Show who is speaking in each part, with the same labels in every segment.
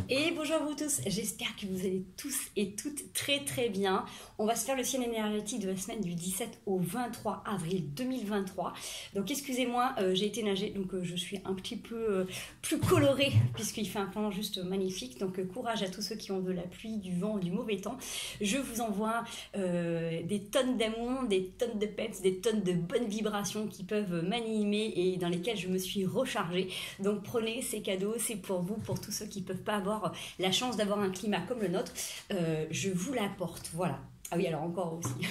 Speaker 1: Et bonjour à vous tous, j'espère que vous allez tous et toutes très bien. On va se faire le ciel énergétique de la semaine du 17 au 23 avril 2023. Donc excusez-moi, j'ai été nager, donc je suis un petit peu plus colorée puisqu'il fait un temps juste magnifique. Donc courage à tous ceux qui ont de la pluie, du vent, du mauvais temps. Je vous envoie des tonnes d'amour, des tonnes de peps, des tonnes de bonnes vibrations qui peuvent m'animer et dans lesquelles je me suis rechargée. Donc prenez ces cadeaux, c'est pour vous, pour tous ceux qui ne peuvent pas avoir la chance d'avoir un climat comme le nôtre, je vous l'apporte, voilà. Ah oui, alors encore aussi.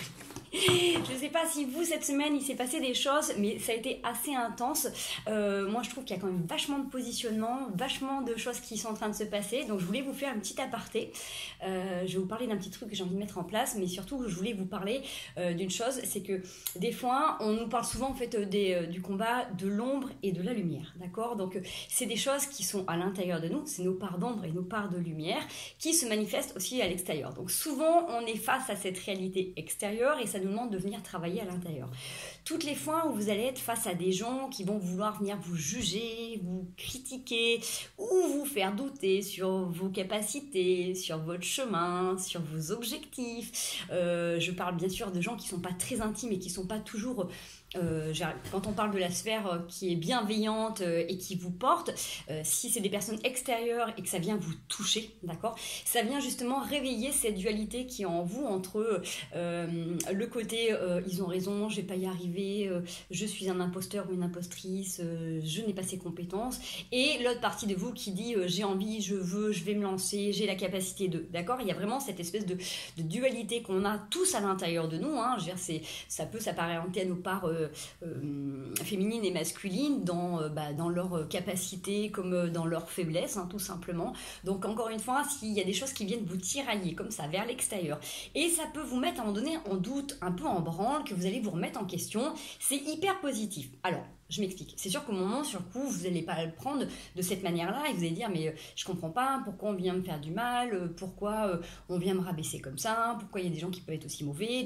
Speaker 1: Je ne sais pas si vous, cette semaine, il s'est passé des choses, mais ça a été assez intense. Moi, je trouve qu'il y a quand même vachement de positionnement, vachement de choses qui sont en train de se passer. Donc, je voulais vous faire un petit aparté. Je vais vous parler d'un petit truc que j'ai envie de mettre en place, mais surtout, je voulais vous parler d'une chose, c'est que des fois, on nous parle souvent en fait du combat de l'ombre et de la lumière, d'accord? Donc, c'est des choses qui sont à l'intérieur de nous, c'est nos parts d'ombre et nos parts de lumière qui se manifestent aussi à l'extérieur. Donc, souvent, on est face à cette réalité extérieure et ça nous demande de venir travailler à l'intérieur. Toutes les fois où vous allez être face à des gens qui vont vouloir venir vous juger, vous critiquer ou vous faire douter sur vos capacités, sur votre chemin, sur vos objectifs. Je parle bien sûr de gens qui ne sont pas très intimes et qui ne sont pas toujours... quand on parle de la sphère qui est bienveillante et qui vous porte, si c'est des personnes extérieures et que ça vient vous toucher, d'accord, ça vient justement réveiller cette dualité qui est en vous entre le côté ils ont raison, je vais pas y arriver, je suis un imposteur ou une impostrice, je n'ai pas ces compétences, et l'autre partie de vous qui dit j'ai envie, je veux, je vais me lancer, j'ai la capacité de, d'accord, il y a vraiment cette espèce de dualité qu'on a tous à l'intérieur de nous, hein. Je veux dire, ça peut s'apparenter à nos parts féminines et masculines dans leur capacité comme dans leur faiblesse, hein, tout simplement. Donc encore une fois, s'il y a des choses qui viennent vous tirailler comme ça vers l'extérieur et ça peut vous mettre à un moment donné en doute, un peu en branle, que vous allez vous remettre en question, c'est hyper positif. Alors je m'explique. C'est sûr qu'au moment, sur le coup, vous n'allez pas le prendre de cette manière-là et vous allez dire mais je comprends pas pourquoi on vient me faire du mal, pourquoi on vient me rabaisser comme ça, pourquoi il y a des gens qui peuvent être aussi mauvais,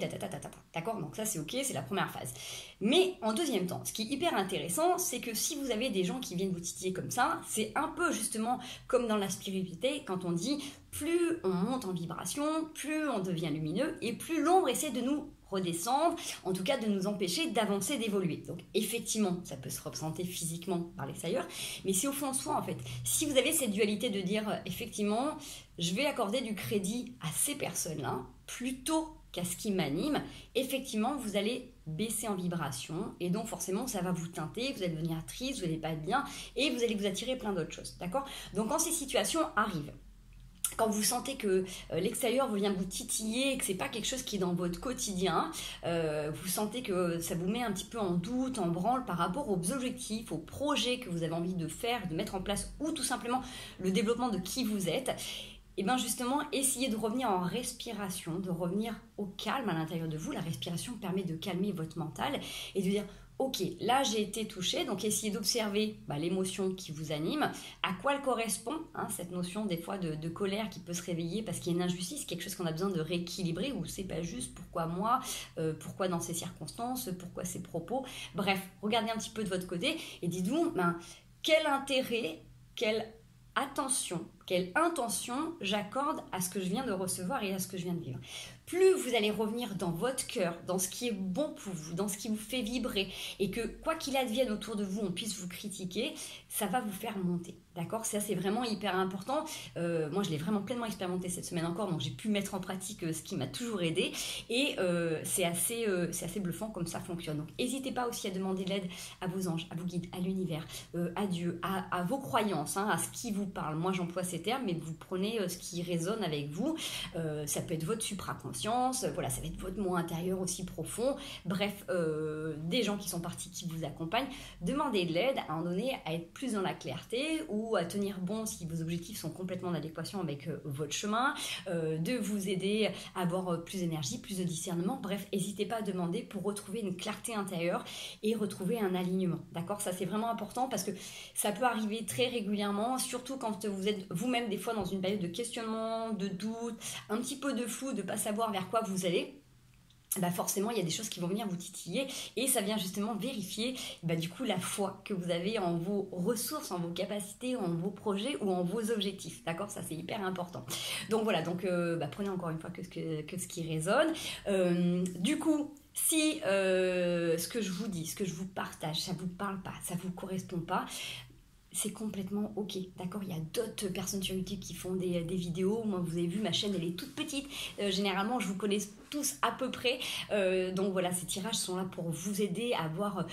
Speaker 1: d'accord, donc ça c'est ok, c'est la première phase. Mais en deuxième temps, ce qui est hyper intéressant, c'est que si vous avez des gens qui viennent vous titiller comme ça, c'est un peu justement comme dans la spiritualité, quand on dit plus on monte en vibration, plus on devient lumineux et plus l'ombre essaie de nous redescendre, en tout cas de nous empêcher d'avancer, d'évoluer. Donc effectivement, ça peut se représenter physiquement par l'extérieur, mais c'est au fond de soi en fait. Si vous avez cette dualité de dire effectivement, je vais accorder du crédit à ces personnes-là plutôt qu'à ce qui m'anime, effectivement, vous allez baisser en vibration et donc forcément, ça va vous teinter, vous allez devenir triste, vous n'allez pas être bien et vous allez vous attirer plein d'autres choses, d'accord? Donc quand ces situations arrivent, quand vous sentez que l'extérieur vient vous titiller et que c'est pas quelque chose qui est dans votre quotidien, vous sentez que ça vous met un petit peu en doute, en branle par rapport aux objectifs, aux projets que vous avez envie de faire, de mettre en place ou tout simplement le développement de qui vous êtes, et bien justement, essayez de revenir en respiration, de revenir au calme à l'intérieur de vous. La respiration permet de calmer votre mental et de dire ok, là j'ai été touchée, donc essayez d'observer l'émotion qui vous anime, à quoi elle correspond, hein, cette notion des fois de colère qui peut se réveiller parce qu'il y a une injustice, quelque chose qu'on a besoin de rééquilibrer, ou c'est pas juste pourquoi moi, pourquoi dans ces circonstances, pourquoi ces propos, bref, regardez un petit peu de votre côté et dites-vous, quel intérêt, quelle attention, quelle intention j'accorde à ce que je viens de recevoir et à ce que je viens de vivre. Plus vous allez revenir dans votre cœur, dans ce qui est bon pour vous, dans ce qui vous fait vibrer, et que quoi qu'il advienne autour de vous, on puisse vous critiquer, ça va vous faire monter. D'accord? Ça, c'est vraiment hyper important. Moi, je l'ai vraiment pleinement expérimenté cette semaine encore, donc j'ai pu mettre en pratique ce qui m'a toujours aidé. Et c'est assez bluffant comme ça fonctionne. Donc, n'hésitez pas aussi à demander de l'aide à vos anges, à vos guides, à l'univers, à Dieu, à vos croyances, hein, à ce qui vous parle. Moi, j'emploie ces termes, mais vous prenez ce qui résonne avec vous. Ça peut être votre supraconscience, voilà, ça va être votre moi intérieur aussi profond. Bref, des gens qui sont partis, qui vous accompagnent. Demandez de l'aide à un moment donné à être plus dans la clarté ou à tenir bon si vos objectifs sont complètement en adéquation avec votre chemin, de vous aider à avoir plus d'énergie, plus de discernement. Bref, n'hésitez pas à demander pour retrouver une clarté intérieure et retrouver un alignement. D'accord? Ça, c'est vraiment important parce que ça peut arriver très régulièrement, surtout quand vous êtes vous-même des fois dans une période de questionnement, de doute, un petit peu de flou, de ne pas savoir vers quoi vous allez. bah forcément il y a des choses qui vont venir vous titiller et ça vient justement vérifier bah du coup la foi que vous avez en vos ressources, en vos capacités, en vos projets ou en vos objectifs, d'accord, ça c'est hyper important. Donc voilà, donc bah, prenez encore une fois que ce qui résonne. Du coup, si ce que je vous dis, ce que je vous partage, ça vous parle pas, ça vous correspond pas, c'est complètement ok, d'accord. Il y a d'autres personnes sur YouTube qui font des vidéos. Moi, vous avez vu, ma chaîne, elle est toute petite. Généralement, je vous connais tous à peu près. Donc voilà, ces tirages sont là pour vous aider à avoir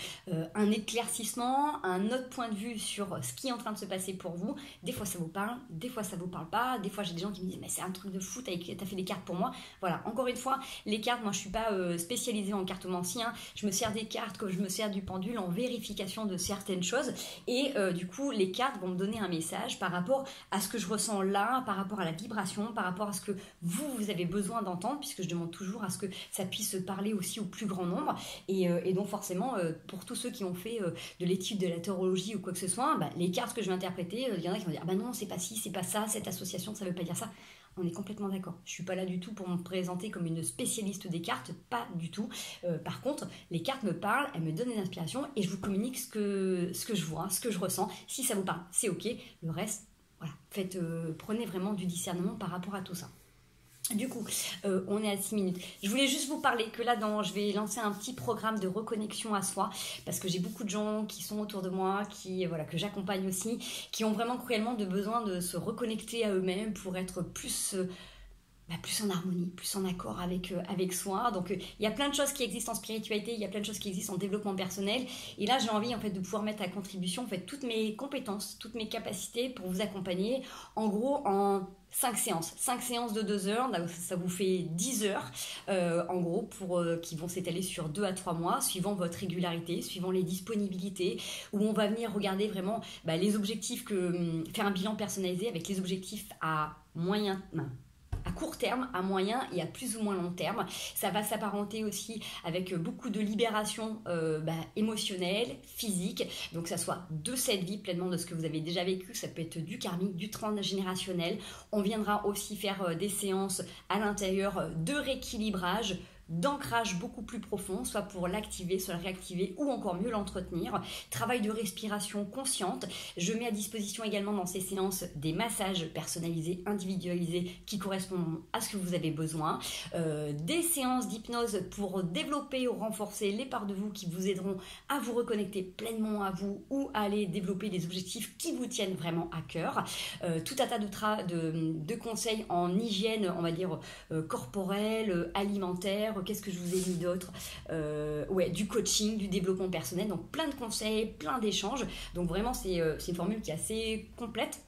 Speaker 1: un éclaircissement, un autre point de vue sur ce qui est en train de se passer pour vous. Des fois, ça vous parle, des fois, ça vous parle pas. Des fois, j'ai des gens qui me disent, mais c'est un truc de fou, t'as fait des cartes pour moi. Voilà, encore une fois, les cartes, moi, je suis pas spécialisée en cartomancie. Hein. Je me sers des cartes comme je me sers du pendule en vérification de certaines choses. Et du coup, les cartes vont me donner un message par rapport à ce que je ressens là, par rapport à la vibration, par rapport à ce que vous avez besoin d'entendre, puisque je demande toujours à ce que ça puisse parler aussi au plus grand nombre. Et donc forcément, pour tous ceux qui ont fait de l'étude de la tarologie ou quoi que ce soit, bah, les cartes que je vais interpréter, il y en a qui vont dire, bah non, c'est pas ci, c'est pas ça, cette association, ça veut pas dire ça. On est complètement d'accord. Je suis pas là du tout pour me présenter comme une spécialiste des cartes, pas du tout. Par contre, les cartes me parlent, elles me donnent des inspirations et je vous communique ce que je vois, ce que je ressens. Si ça vous parle, c'est ok. Le reste, voilà, prenez vraiment du discernement par rapport à tout ça. Du coup, on est à 6 minutes. Je voulais juste vous parler que là, je vais lancer un petit programme de reconnexion à soi parce que j'ai beaucoup de gens qui sont autour de moi, que j'accompagne aussi, qui ont vraiment cruellement besoin de se reconnecter à eux-mêmes pour être plus en harmonie, plus en accord avec soi. Donc il y a plein de choses qui existent en spiritualité, il y a plein de choses qui existent en développement personnel. Et là, j'ai envie en fait de pouvoir mettre à contribution en fait toutes mes compétences, toutes mes capacités pour vous accompagner. En gros, en 5 séances. 5 séances de 2 heures, ça vous fait 10 heures en gros qui vont s'étaler sur 2 à 3 mois, suivant votre régularité, suivant les disponibilités, où on va venir regarder vraiment les objectifs, faire un bilan personnalisé avec les objectifs à court terme, à moyen et à plus ou moins long terme. Ça va s'apparenter aussi avec beaucoup de libération émotionnelle, physique, donc que ça soit de cette vie, pleinement de ce que vous avez déjà vécu, ça peut être du karmique, du transgénérationnel. On viendra aussi faire des séances à l'intérieur de rééquilibrage, d'ancrage beaucoup plus profond, soit pour l'activer, soit le réactiver ou encore mieux l'entretenir. Travail de respiration consciente. Je mets à disposition également dans ces séances des massages personnalisés, individualisés qui correspondent à ce que vous avez besoin. Des séances d'hypnose pour développer ou renforcer les parts de vous qui vous aideront à vous reconnecter pleinement à vous ou à aller développer des objectifs qui vous tiennent vraiment à cœur. Tout un tas de conseils en hygiène, on va dire corporelle, alimentaire. Qu'est-ce que je vous ai mis d'autre, du coaching, du développement personnel, donc plein de conseils, plein d'échanges. Donc vraiment c'est une formule qui est assez complète.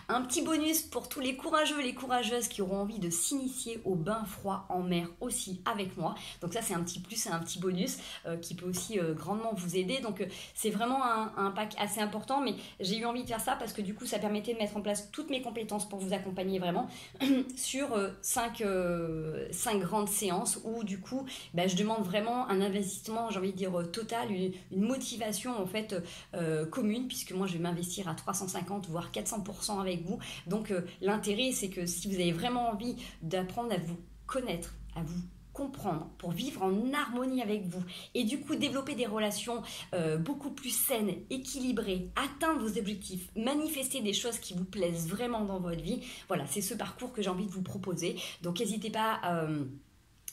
Speaker 1: Un petit bonus pour tous les courageux et les courageuses qui auront envie de s'initier au bain froid en mer aussi avec moi. Donc ça c'est un petit plus, c'est un petit bonus qui peut aussi grandement vous aider. Donc c'est vraiment un pack assez important, mais j'ai eu envie de faire ça parce que du coup ça permettait de mettre en place toutes mes compétences pour vous accompagner vraiment sur 5 grandes séances où du coup je demande vraiment un investissement, j'ai envie de dire total, une motivation en fait commune, puisque moi je vais m'investir à 350 voire 400% avec vous. Donc l'intérêt c'est que si vous avez vraiment envie d'apprendre à vous connaître, à vous comprendre, pour vivre en harmonie avec vous et du coup développer des relations beaucoup plus saines, équilibrées, atteindre vos objectifs, manifester des choses qui vous plaisent vraiment dans votre vie, voilà, c'est ce parcours que j'ai envie de vous proposer. Donc n'hésitez pas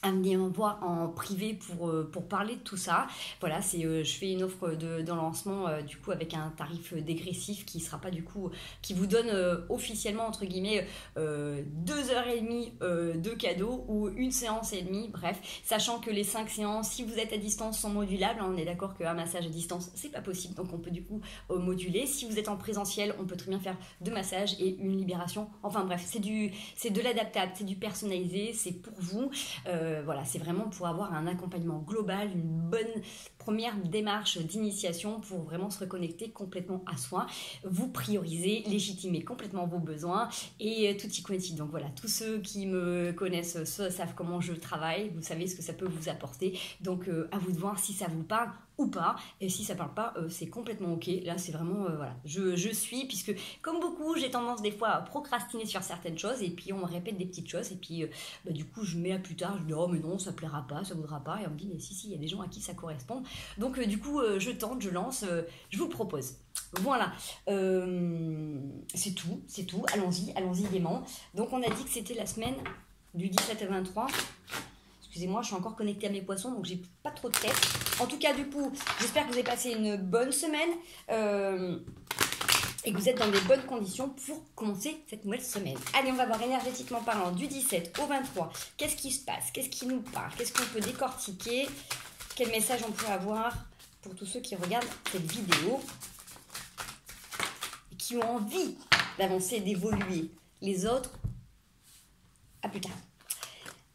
Speaker 1: à venir me voir en privé pour parler de tout ça. Voilà, je fais une offre de lancement du coup avec un tarif dégressif qui sera pas du coup, qui vous donne officiellement entre guillemets 2h30 de cadeaux ou une séance et demie, bref, sachant que les 5 séances, si vous êtes à distance, sont modulables. On est d'accord qu'un massage à distance c'est pas possible, donc on peut du coup moduler. Si vous êtes en présentiel, on peut très bien faire 2 massages et une libération. Enfin bref, c'est de l'adaptable, c'est du personnalisé, c'est pour vous. Voilà, c'est vraiment pour avoir un accompagnement global, une bonne première démarche d'initiation pour vraiment se reconnecter complètement à soi, vous prioriser, légitimer complètement vos besoins et tout y coïncide. Donc voilà, tous ceux qui me connaissent savent comment je travaille, vous savez ce que ça peut vous apporter. Donc à vous de voir si ça vous parle ou pas, et si ça parle pas, c'est complètement ok. Là c'est vraiment voilà, je suis, puisque comme beaucoup j'ai tendance des fois à procrastiner sur certaines choses, et puis on me répète des petites choses, et puis du coup je mets à plus tard, je dis oh mais non ça plaira pas, ça voudra pas, et on me dit mais si il y a des gens à qui ça correspond, donc du coup je tente, je lance, je vous le propose. Voilà, c'est tout, allons-y gaiement. Donc on a dit que c'était la semaine du 17 au 23. Excusez-moi, je suis encore connectée à mes poissons, donc j'ai pas trop de tête. En tout cas, du coup, j'espère que vous avez passé une bonne semaine et que vous êtes dans des bonnes conditions pour commencer cette nouvelle semaine. Allez, on va voir énergétiquement parlant du 17 au 23. Qu'est-ce qui se passe? Qu'est-ce qui nous parle? Qu'est-ce qu'on peut décortiquer? Quel message on peut avoir pour tous ceux qui regardent cette vidéo et qui ont envie d'avancer, d'évoluer? Les autres, à plus tard.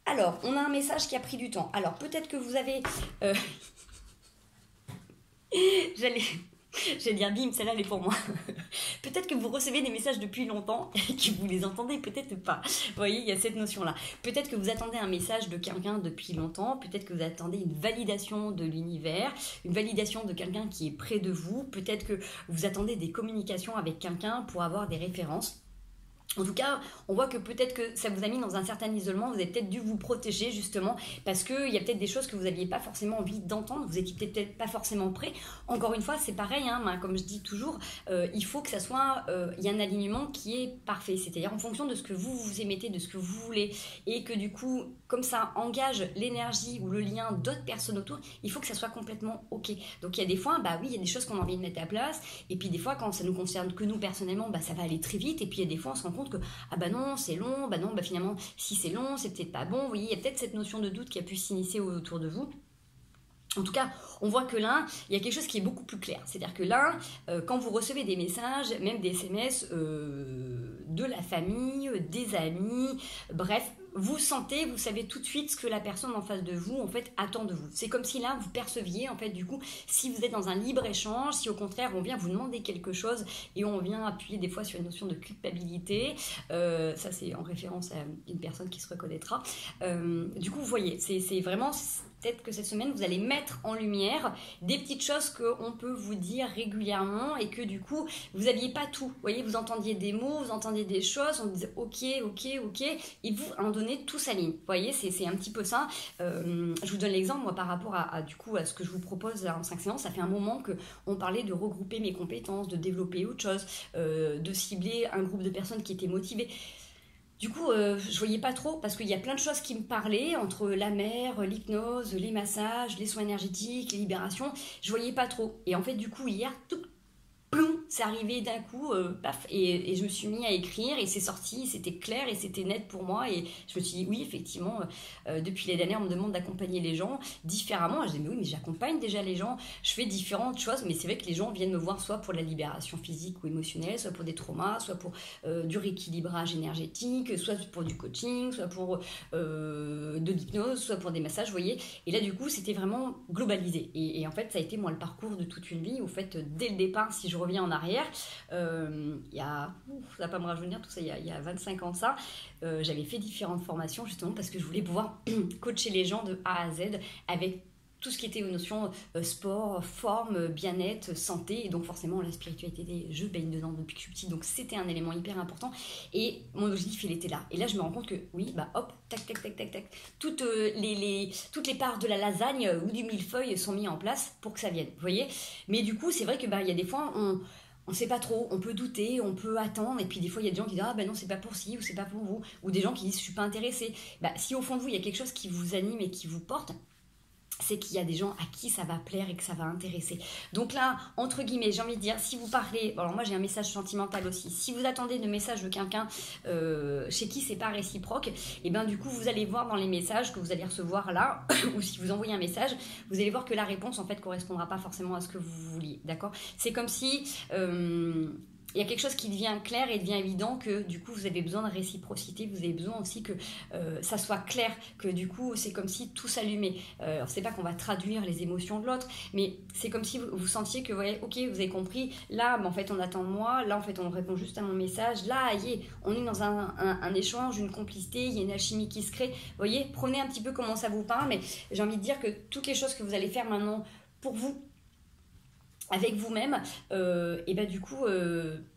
Speaker 1: Alors, on a un message qui a pris du temps. Alors, peut-être que vous avez... J'allais dire bim, celle-là elle est pour moi. Peut-être que vous recevez des messages depuis longtemps et que vous les entendez peut-être pas. Vous voyez, il y a cette notion-là. Peut-être que vous attendez un message de quelqu'un depuis longtemps. Peut-être que vous attendez une validation de l'univers, une validation de quelqu'un qui est près de vous. Peut-être que vous attendez des communications avec quelqu'un pour avoir des références. En tout cas, on voit que peut-être que ça vous a mis dans un certain isolement, vous avez peut-être dû vous protéger justement parce qu'il y a peut-être des choses que vous n'aviez pas forcément envie d'entendre, vous n'étiez peut-être pas forcément prêt. Encore une fois, c'est pareil, hein, comme je dis toujours, il faut que ça soit, il y a un alignement qui est parfait, c'est-à-dire en fonction de ce que vous émettez, de ce que vous voulez, et que du coup, comme ça engage l'énergie ou le lien d'autres personnes autour, il faut que ça soit complètement ok. Donc il y a des fois, bah oui, il y a des choses qu'on a envie de mettre à place, et puis des fois quand ça nous concerne que nous personnellement, bah ça va aller très vite, et puis il y a des fois on se rend compte que ah bah non c'est long, bah non bah finalement si c'est long c'est peut-être pas bon, vous voyez il y a peut-être cette notion de doute qui a pu s'initier autour de vous. En tout cas, on voit que là, il y a quelque chose qui est beaucoup plus clair. C'est-à-dire que là, quand vous recevez des messages, même des SMS de la famille, des amis, bref, vous sentez, vous savez tout de suite ce que la personne en face de vous, en fait, attend de vous. C'est comme si là, vous perceviez, en fait, du coup, si vous êtes dans un libre-échange, si au contraire, on vient vous demander quelque chose et on vient appuyer des fois sur une notion de culpabilité, ça c'est en référence à une personne qui se reconnaîtra. Du coup, vous voyez, c'est vraiment... Peut-être que cette semaine, vous allez mettre en lumière des petites choses qu'on peut vous dire régulièrement et que du coup, vous n'aviez pas tout. Vous voyez, vous entendiez des mots, vous entendiez des choses, on disait ok, et vous, à un moment donné, tout s'aligne. Vous voyez, c'est un petit peu ça. Je vous donne l'exemple, moi, par rapport du coup, à ce que je vous propose là, en 5 séances. Ça fait un moment qu'on parlait de regrouper mes compétences, de développer autre chose, de cibler un groupe de personnes qui étaient motivées. Du coup, je voyais pas trop parce qu'il y a plein de choses qui me parlaient entre la mer, l'hypnose, les massages, les soins énergétiques, les libérations. Je voyais pas trop. Et en fait, du coup, hier, tout ploum, c'est arrivé d'un coup, paf, et je me suis mis à écrire et c'est sorti, c'était clair et c'était net pour moi et je me suis dit oui effectivement depuis l'année dernière on me demande d'accompagner les gens différemment. Je dis mais oui mais j'accompagne déjà les gens, je fais différentes choses, mais c'est vrai que les gens viennent me voir soit pour la libération physique ou émotionnelle, soit pour des traumas, soit pour du rééquilibrage énergétique, soit pour du coaching, soit pour de l'hypnose, soit pour des massages, vous voyez, et là du coup c'était vraiment globalisé et en fait ça a été moi le parcours de toute une vie. Au fait dès le départ, si je reviens en arrière, il y a, ça va pas me rajeunir tout ça, il y a 25 ans de ça, j'avais fait différentes formations justement parce que je voulais pouvoir coacher les gens de A à Z avec tout ce qui était aux notions sport, forme, bien-être, santé, et donc forcément la spiritualité, je baigne dedans depuis que je suis petite, donc c'était un élément hyper important, et mon objectif il était là, et là je me rends compte que oui, bah hop, tac, toutes les parts de la lasagne ou du millefeuille sont mis en place pour que ça vienne, vous voyez, mais du coup c'est vrai que bah, y a des fois on ne sait pas trop, on peut douter, on peut attendre, et puis des fois il y a des gens qui disent ah ben non c'est pas pour ci ou c'est pas pour vous, ou des gens qui disent je suis pas intéressé. Bah, si au fond de vous il y a quelque chose qui vous anime et qui vous porte, c'est qu'il y a des gens à qui ça va plaire et que ça va intéresser. Donc là, entre guillemets, j'ai envie de dire, si vous parlez... Alors moi, j'ai un message sentimental aussi. Si vous attendez de messages de quelqu'un chez qui c'est pas réciproque, et bien du coup, vous allez voir dans les messages que vous allez recevoir là, ou si vous envoyez un message, vous allez voir que la réponse, en fait, correspondra pas forcément à ce que vous vouliez, d'accord ? C'est comme si... il y a quelque chose qui devient clair et devient évident que du coup vous avez besoin de réciprocité, vous avez besoin aussi que ça soit clair, que du coup c'est comme si tout s'allumait. Alors c'est pas qu'on va traduire les émotions de l'autre, mais c'est comme si vous sentiez que, voyez, ok, vous avez compris, là en fait on attend de moi, là en fait on répond juste à mon message, là on est dans un échange, une complicité, il y a une alchimie qui se crée. Vous voyez, prenez un petit peu comment ça vous parle, mais j'ai envie de dire que toutes les choses que vous allez faire maintenant pour vous, avec vous-même, et ben du coup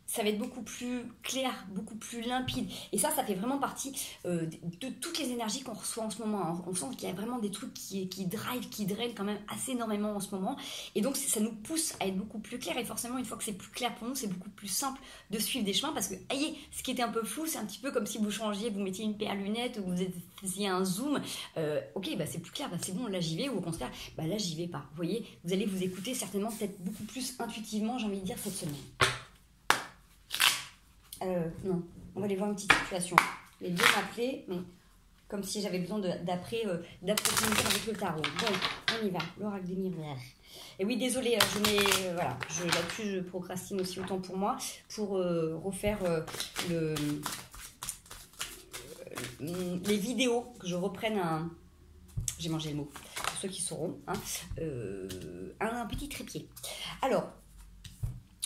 Speaker 1: ça va être beaucoup plus clair, beaucoup plus limpide. Et ça fait vraiment partie de toutes les énergies qu'on reçoit en ce moment, hein. On sent qu'il y a vraiment des trucs qui drive, qui drainent quand même assez énormément en ce moment. Et donc ça nous pousse à être beaucoup plus clair. Et forcément, une fois que c'est plus clair pour nous, c'est beaucoup plus simple de suivre des chemins. Parce que, voyez, ce qui était un peu flou, c'est un petit peu comme si vous changiez, vous mettiez une paire de lunettes ou vous faisiez un zoom. Ok, bah c'est plus clair, bah c'est bon, là j'y vais. Ou au contraire, bah là j'y vais pas. Vous voyez, vous allez vous écouter certainement peut-être beaucoup plus intuitivement, j'ai envie de dire, cette semaine. Non, on va aller voir une petite situation. Les dieux m'appelaient, mais comme si j'avais besoin d'approfondir avec le tarot. Bon, on y va, l'oracle des miroirs. Et oui, désolée, là-dessus je procrastine aussi autant pour moi, pour refaire les vidéos, que je reprenne j'ai mangé le mot, pour ceux qui sauront, hein, un petit trépied. Alors,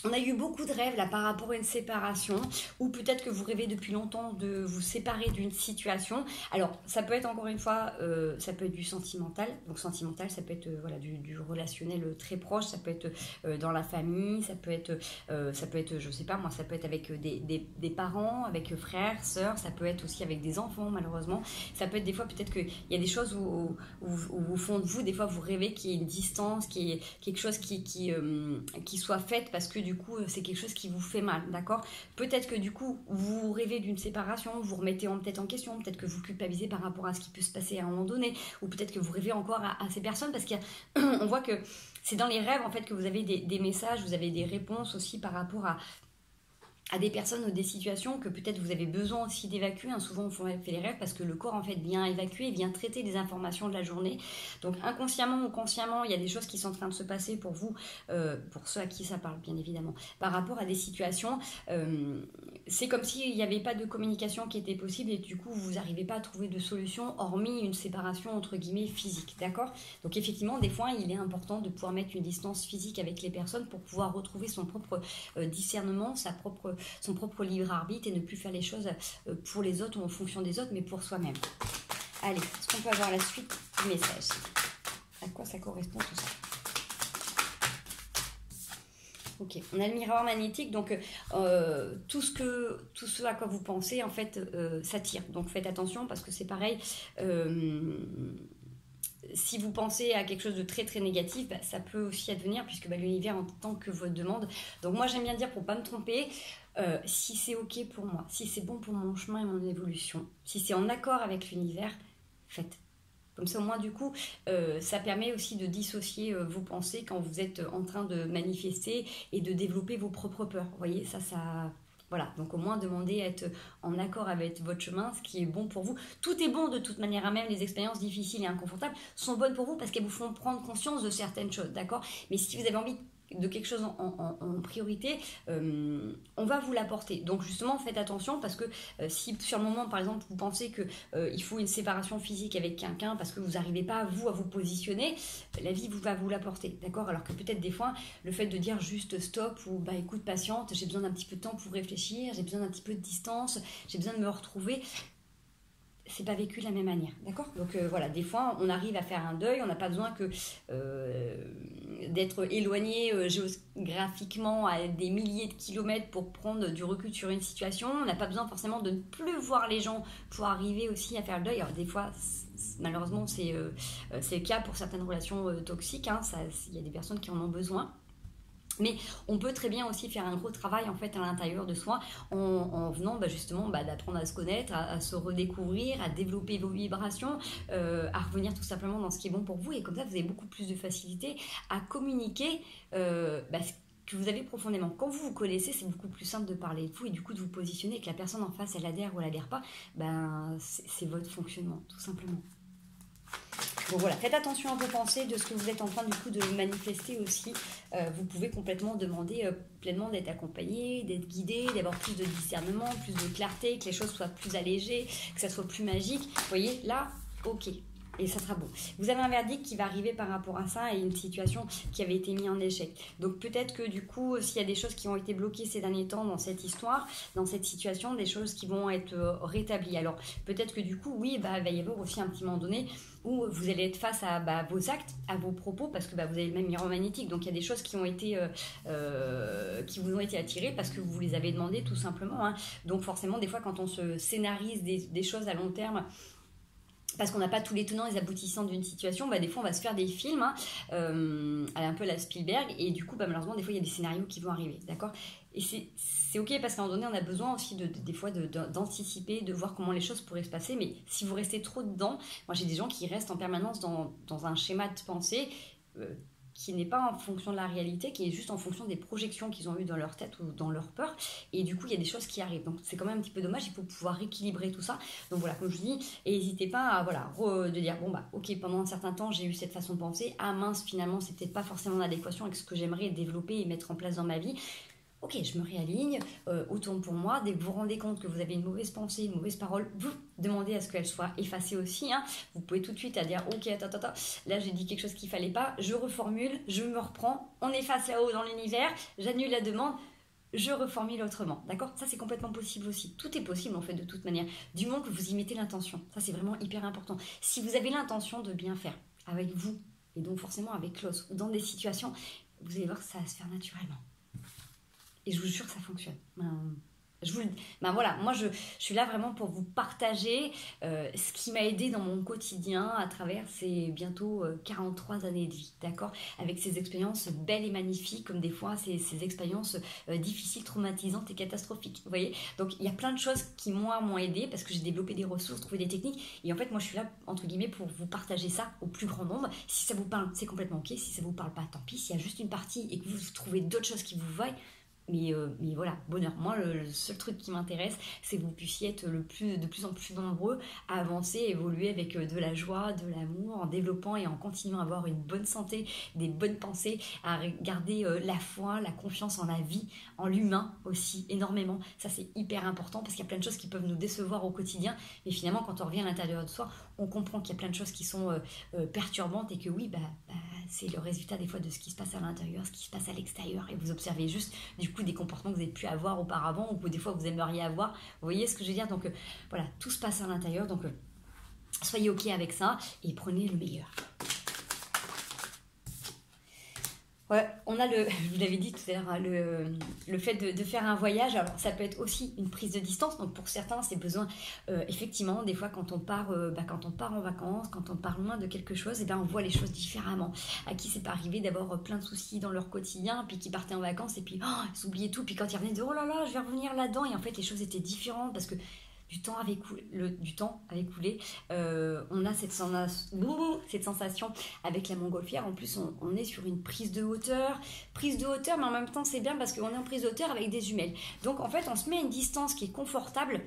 Speaker 1: on a eu beaucoup de rêves là par rapport à une séparation, ou peut-être que vous rêvez depuis longtemps de vous séparer d'une situation. Alors ça peut être encore une fois, ça peut être du sentimental. Donc sentimental, ça peut être du relationnel très proche, ça peut être dans la famille, ça peut être je sais pas moi, ça peut être avec des parents, avec frères, sœurs, ça peut être aussi avec des enfants malheureusement. Ça peut être des fois peut-être qu'il y a des choses où au fond de vous, des fois vous rêvez qu'il y ait une distance, qu'il y ait quelque chose qui soit fait parce que du coup c'est quelque chose qui vous fait mal, d'accord? Peut-être que du coup vous rêvez d'une séparation, vous remettez peut-être en question, peut-être que vous culpabilisez par rapport à ce qui peut se passer à un moment donné, ou peut-être que vous rêvez encore à ces personnes parce qu'on voit que c'est dans les rêves en fait que vous avez des messages, vous avez des réponses aussi par rapport à des personnes ou des situations que peut-être vous avez besoin aussi d'évacuer. Hein. Souvent, on fait les rêves parce que le corps, en fait, vient évacuer, vient traiter des informations de la journée. Donc, inconsciemment ou consciemment, il y a des choses qui sont en train de se passer pour vous, pour ceux à qui ça parle, bien évidemment, par rapport à des situations. C'est comme s'il n'y avait pas de communication qui était possible et du coup, vous n'arrivez pas à trouver de solution, hormis une séparation, entre guillemets, physique, d'accord? Donc, effectivement, des fois, il est important de pouvoir mettre une distance physique avec les personnes pour pouvoir retrouver son propre discernement, son propre libre arbitre et ne plus faire les choses pour les autres ou en fonction des autres, mais pour soi-même. Allez, est-ce qu'on peut avoir la suite du message? À quoi ça correspond tout ça? Ok, on a le miroir magnétique, donc tout ce à quoi vous pensez, en fait, s'attire. Donc faites attention parce que c'est pareil. Si vous pensez à quelque chose de très très négatif, ça peut aussi advenir puisque l'univers entend que votre demande. Donc moi j'aime bien dire pour ne pas me tromper, si c'est ok pour moi, si c'est bon pour mon chemin et mon évolution, si c'est en accord avec l'univers, faites. Comme ça au moins du coup, ça permet aussi de dissocier vos pensées quand vous êtes en train de manifester et de développer vos propres peurs. Vous voyez, ça... Voilà, donc au moins demandez à être en accord avec votre chemin, ce qui est bon pour vous. Tout est bon de toute manière, hein, même les expériences difficiles et inconfortables sont bonnes pour vous parce qu'elles vous font prendre conscience de certaines choses, d'accord? Mais si vous avez envie de quelque chose en priorité, on va vous l'apporter. Donc justement, faites attention parce que si sur le moment, par exemple, vous pensez qu'il faut une séparation physique avec quelqu'un parce que vous n'arrivez pas, vous, à vous positionner, la vie va vous l'apporter, d'accord? Alors que peut-être des fois, le fait de dire juste stop ou écoute, patiente, j'ai besoin d'un petit peu de temps pour réfléchir, j'ai besoin d'un petit peu de distance, j'ai besoin de me retrouver, c'est pas vécu de la même manière, d'accord? Donc voilà, des fois on arrive à faire un deuil, on n'a pas besoin d'être éloigné géographiquement à des milliers de kilomètres pour prendre du recul sur une situation, on n'a pas besoin forcément de ne plus voir les gens pour arriver aussi à faire le deuil. Alors des fois, malheureusement c'est le cas pour certaines relations toxiques, hein, il y a des personnes qui en ont besoin. Mais on peut très bien aussi faire un gros travail en fait à l'intérieur de soi en venant justement d'apprendre à se connaître, à se redécouvrir, à développer vos vibrations, à revenir tout simplement dans ce qui est bon pour vous. Et comme ça, vous avez beaucoup plus de facilité à communiquer ce que vous avez profondément. Quand vous vous connaissez, c'est beaucoup plus simple de parler de vous et du coup de vous positionner et que la personne en face, elle adhère ou elle adhère pas. C'est votre fonctionnement, tout simplement. Donc voilà, faites attention à vos pensées, de ce que vous êtes en train du coup de manifester aussi. Vous pouvez complètement demander pleinement d'être accompagné, d'être guidé, d'avoir plus de discernement, plus de clarté, que les choses soient plus allégées, que ça soit plus magique. Vous voyez, là, ok. Et ça sera bon. Vous avez un verdict qui va arriver par rapport à ça et une situation qui avait été mise en échec. Donc peut-être que du coup, s'il y a des choses qui ont été bloquées ces derniers temps dans cette histoire, dans cette situation, des choses qui vont être rétablies. Alors peut-être que du coup, oui, il va y avoir aussi un petit moment donné où vous allez être face à vos actes, à vos propos, parce que vous avez le même miroir magnétique. Donc il y a des choses qui ont été, qui vous ont été attirées parce que vous les avez demandées tout simplement. Hein. Donc forcément, des fois, quand on se scénarise des choses à long terme, parce qu'on n'a pas tous les tenants et les aboutissants d'une situation, des fois on va se faire des films, hein, un peu la Spielberg, et du coup malheureusement des fois il y a des scénarios qui vont arriver, d'accord. Et c'est ok parce qu'à un moment donné on a besoin aussi des fois d'anticiper, de voir comment les choses pourraient se passer, mais si vous restez trop dedans, moi j'ai des gens qui restent en permanence dans un schéma de pensée qui n'est pas en fonction de la réalité, qui est juste en fonction des projections qu'ils ont eues dans leur tête ou dans leur peur. Et du coup, il y a des choses qui arrivent. Donc, c'est quand même un petit peu dommage. Il faut pouvoir équilibrer tout ça. Donc, voilà, comme je dis, et n'hésitez pas à, de dire, ok, pendant un certain temps, j'ai eu cette façon de penser. Ah mince, finalement, c'est peut-être pas forcément en adéquation avec ce que j'aimerais développer et mettre en place dans ma vie. Ok, je me réaligne, autant pour moi. Dès que vous vous rendez compte que vous avez une mauvaise pensée, une mauvaise parole, vous demandez à ce qu'elle soit effacée aussi. Hein. Vous pouvez tout de suite dire, ok, attends, là j'ai dit quelque chose qu'il fallait pas, je reformule, je me reprends, on efface là-haut dans l'univers, j'annule la demande, je reformule autrement. D'accord? Ça c'est complètement possible aussi. Tout est possible en fait de toute manière, du moment que vous y mettez l'intention. Ça c'est vraiment hyper important. Si vous avez l'intention de bien faire avec vous, et donc forcément avec l'autre, ou dans des situations, vous allez voir que ça va se faire naturellement. Et je vous jure que ça fonctionne. Voilà, moi je suis là vraiment pour vous partager ce qui m'a aidé dans mon quotidien à travers ces bientôt 43 années de vie, d'accord? Avec ces expériences belles et magnifiques, comme des fois ces expériences difficiles, traumatisantes et catastrophiques, vous voyez? Donc il y a plein de choses qui moi m'ont aidé parce que j'ai développé des ressources, trouvé des techniques, et en fait moi je suis là entre guillemets pour vous partager ça au plus grand nombre. Si ça vous parle, c'est complètement ok. Si ça vous parle pas, tant pis. S'il y a juste une partie et que vous trouvez d'autres choses qui vous voient, mais voilà, bonheur. Moi, le seul truc qui m'intéresse, c'est que vous puissiez être de plus en plus nombreux à avancer, évoluer avec de la joie, de l'amour, en développant et en continuant à avoir une bonne santé, des bonnes pensées, à garder la foi, la confiance en la vie, en l'humain aussi, énormément. Ça, c'est hyper important parce qu'il y a plein de choses qui peuvent nous décevoir au quotidien. Mais finalement, quand on revient à l'intérieur de soi, on comprend qu'il y a plein de choses qui sont perturbantes et que oui, c'est le résultat des fois de ce qui se passe à l'intérieur, ce qui se passe à l'extérieur. Et vous observez juste du coup des comportements que vous avez pu avoir auparavant ou que des fois vous aimeriez avoir. Vous voyez ce que je veux dire? Donc voilà, tout se passe à l'intérieur. Donc soyez ok avec ça et prenez le meilleur. Ouais, on a je vous l'avais dit tout à l'heure, le fait de faire un voyage. Alors ça peut être aussi une prise de distance. Donc pour certains, c'est besoin effectivement des fois quand on part en vacances, quand on part loin de quelque chose, on voit les choses différemment. À qui c'est pas arrivé d'avoir plein de soucis dans leur quotidien, puis qui partaient en vacances et puis ils oubliaient tout, puis quand ils revenaient, ils disaient oh là là, je vais revenir là-dedans, et en fait les choses étaient différentes parce que du temps avait coulé. On a cette sensation avec la montgolfière. En plus, on est sur une prise de hauteur, mais en même temps, c'est bien parce qu'on est en prise de hauteur avec des jumelles. Donc, en fait, on se met à une distance qui est confortable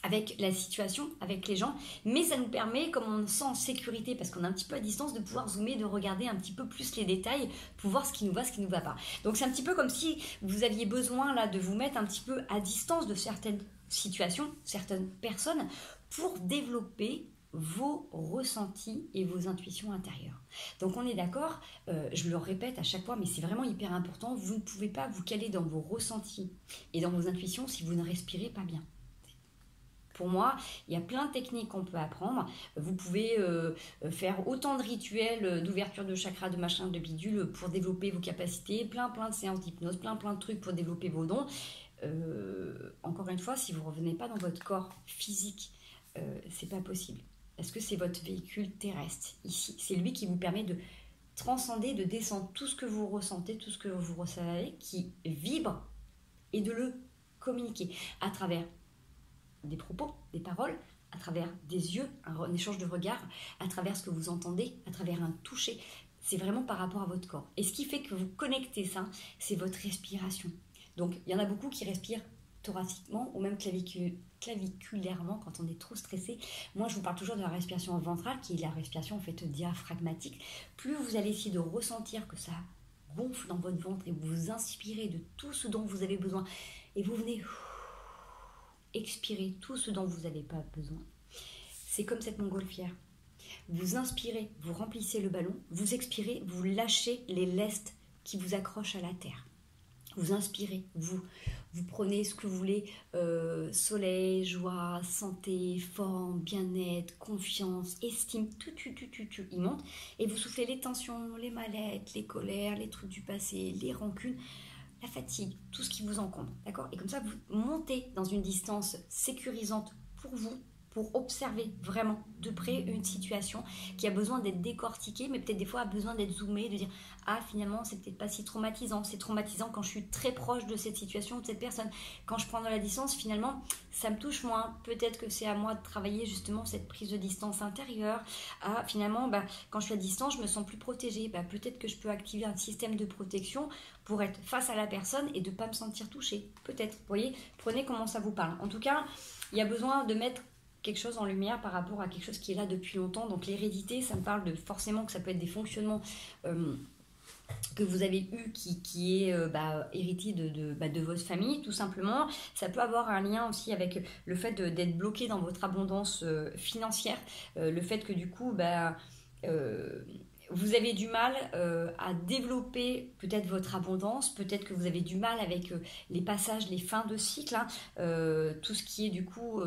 Speaker 1: avec la situation, avec les gens, mais ça nous permet, comme on se sent en sécurité, parce qu'on est un petit peu à distance, de pouvoir zoomer, de regarder un petit peu plus les détails, pour voir ce qui nous va, ce qui ne nous va pas. Donc c'est un petit peu comme si vous aviez besoin là de vous mettre un petit peu à distance de certaines situations, certaines personnes, pour développer vos ressentis et vos intuitions intérieures. Donc on est d'accord, je le répète à chaque fois, mais c'est vraiment hyper important, vous ne pouvez pas vous caler dans vos ressentis et dans vos intuitions si vous ne respirez pas bien. Pour moi, il y a plein de techniques qu'on peut apprendre. Vous pouvez faire autant de rituels d'ouverture de chakra, de machin, de bidule pour développer vos capacités, plein de séances d'hypnose, plein de trucs pour développer vos dons. Encore une fois, si vous ne revenez pas dans votre corps physique, c'est pas possible. Parce que c'est votre véhicule terrestre ici. C'est lui qui vous permet de transcender, de descendre tout ce que vous ressentez, tout ce que vous recevez, qui vibre, et de le communiquer à travers des propos, des paroles, à travers des yeux, un échange de regards, à travers ce que vous entendez, à travers un toucher. C'est vraiment par rapport à votre corps. Et ce qui fait que vous connectez ça, c'est votre respiration. Donc, il y en a beaucoup qui respirent thoraciquement ou même claviculairement quand on est trop stressé. Moi, je vous parle toujours de la respiration ventrale, qui est la respiration en fait diaphragmatique. Plus vous allez essayer de ressentir que ça gonfle dans votre ventre et vous inspirez de tout ce dont vous avez besoin et vous venez expirer tout ce dont vous n'avez pas besoin. C'est comme cette montgolfière. Vous inspirez, vous remplissez le ballon, vous expirez, vous lâchez les lestes qui vous accrochent à la terre. Vous inspirez, vous prenez ce que vous voulez, soleil, joie, santé, forme, bien-être, confiance, estime, tout, il monte. Et vous soufflez les tensions, les mal-être, les colères, les trucs du passé, les rancunes, la fatigue, tout ce qui vous encombre, d'accord? Et comme ça, vous montez dans une distance sécurisante pour vous, pour observer vraiment de près une situation qui a besoin d'être décortiquée, mais peut-être des fois a besoin d'être zoomée, de dire « Ah, finalement, c'est peut-être pas si traumatisant. C'est traumatisant quand je suis très proche de cette situation, de cette personne. Quand je prends de la distance, finalement, ça me touche moins. Peut-être que c'est à moi de travailler justement cette prise de distance intérieure. Ah, finalement, quand je suis à distance, je me sens plus protégée. Peut-être que je peux activer un système de protection pour être face à la personne et de ne pas me sentir touchée. Peut-être. Vous voyez, prenez comment ça vous parle. En tout cas, il y a besoin de mettre quelque chose en lumière par rapport à quelque chose qui est là depuis longtemps. Donc l'hérédité, ça me parle de forcément que ça peut être des fonctionnements que vous avez eu qui est hérité de votre famille, tout simplement. Ça peut avoir un lien aussi avec le fait d'être bloqué dans votre abondance financière, le fait que du coup vous avez du mal à développer peut-être votre abondance, peut-être que vous avez du mal avec les passages, les fins de cycle, tout ce qui est du coup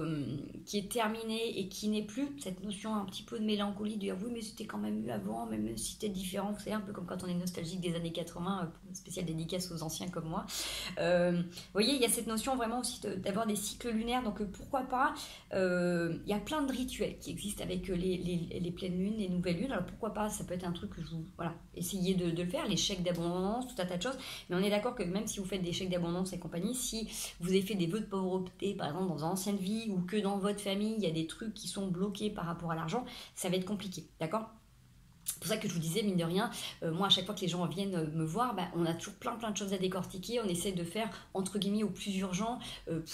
Speaker 1: qui est terminé et qui n'est plus, cette notion un petit peu de mélancolie, de dire oui mais c'était quand même eu avant, même si c'était différent, c'est un peu comme quand on est nostalgique des années 80, spécial dédicace aux anciens comme moi. Vous voyez, il y a cette notion vraiment aussi d'avoir des cycles lunaires, donc pourquoi pas, il y a plein de rituels qui existent avec les pleines lunes, les nouvelles lunes, alors pourquoi pas, ça peut être un truc que je vous... Voilà, essayez de le faire, les chèques d'abondance, tout un tas de choses. Mais on est d'accord que même si vous faites des chèques d'abondance et compagnie, si vous avez fait des vœux de pauvreté, par exemple, dans une ancienne vie, ou que dans votre famille, il y a des trucs qui sont bloqués par rapport à l'argent, ça va être compliqué, d'accord ? C'est pour ça que je vous disais, mine de rien, moi à chaque fois que les gens viennent me voir, on a toujours plein de choses à décortiquer, on essaie de faire entre guillemets au plus urgent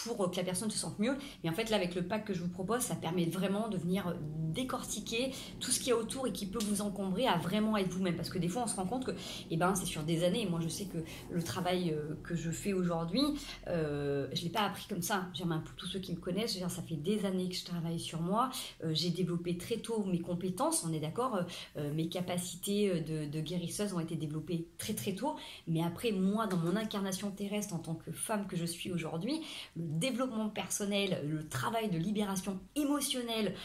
Speaker 1: pour que la personne se sente mieux. Mais en fait là avec le pack que je vous propose, ça permet vraiment de venir décortiquer tout ce qui est autour et qui peut vous encombrer à vraiment être vous-même. Parce que des fois on se rend compte que c'est sur des années, et moi je sais que le travail que je fais aujourd'hui, je ne l'ai pas appris comme ça. Pour tous ceux qui me connaissent, ça fait des années que je travaille sur moi, j'ai développé très tôt mes compétences, on est d'accord, mes capacités de guérisseuse ont été développées très tôt, mais après moi dans mon incarnation terrestre en tant que femme que je suis aujourd'hui, le développement personnel, le travail de libération émotionnelle,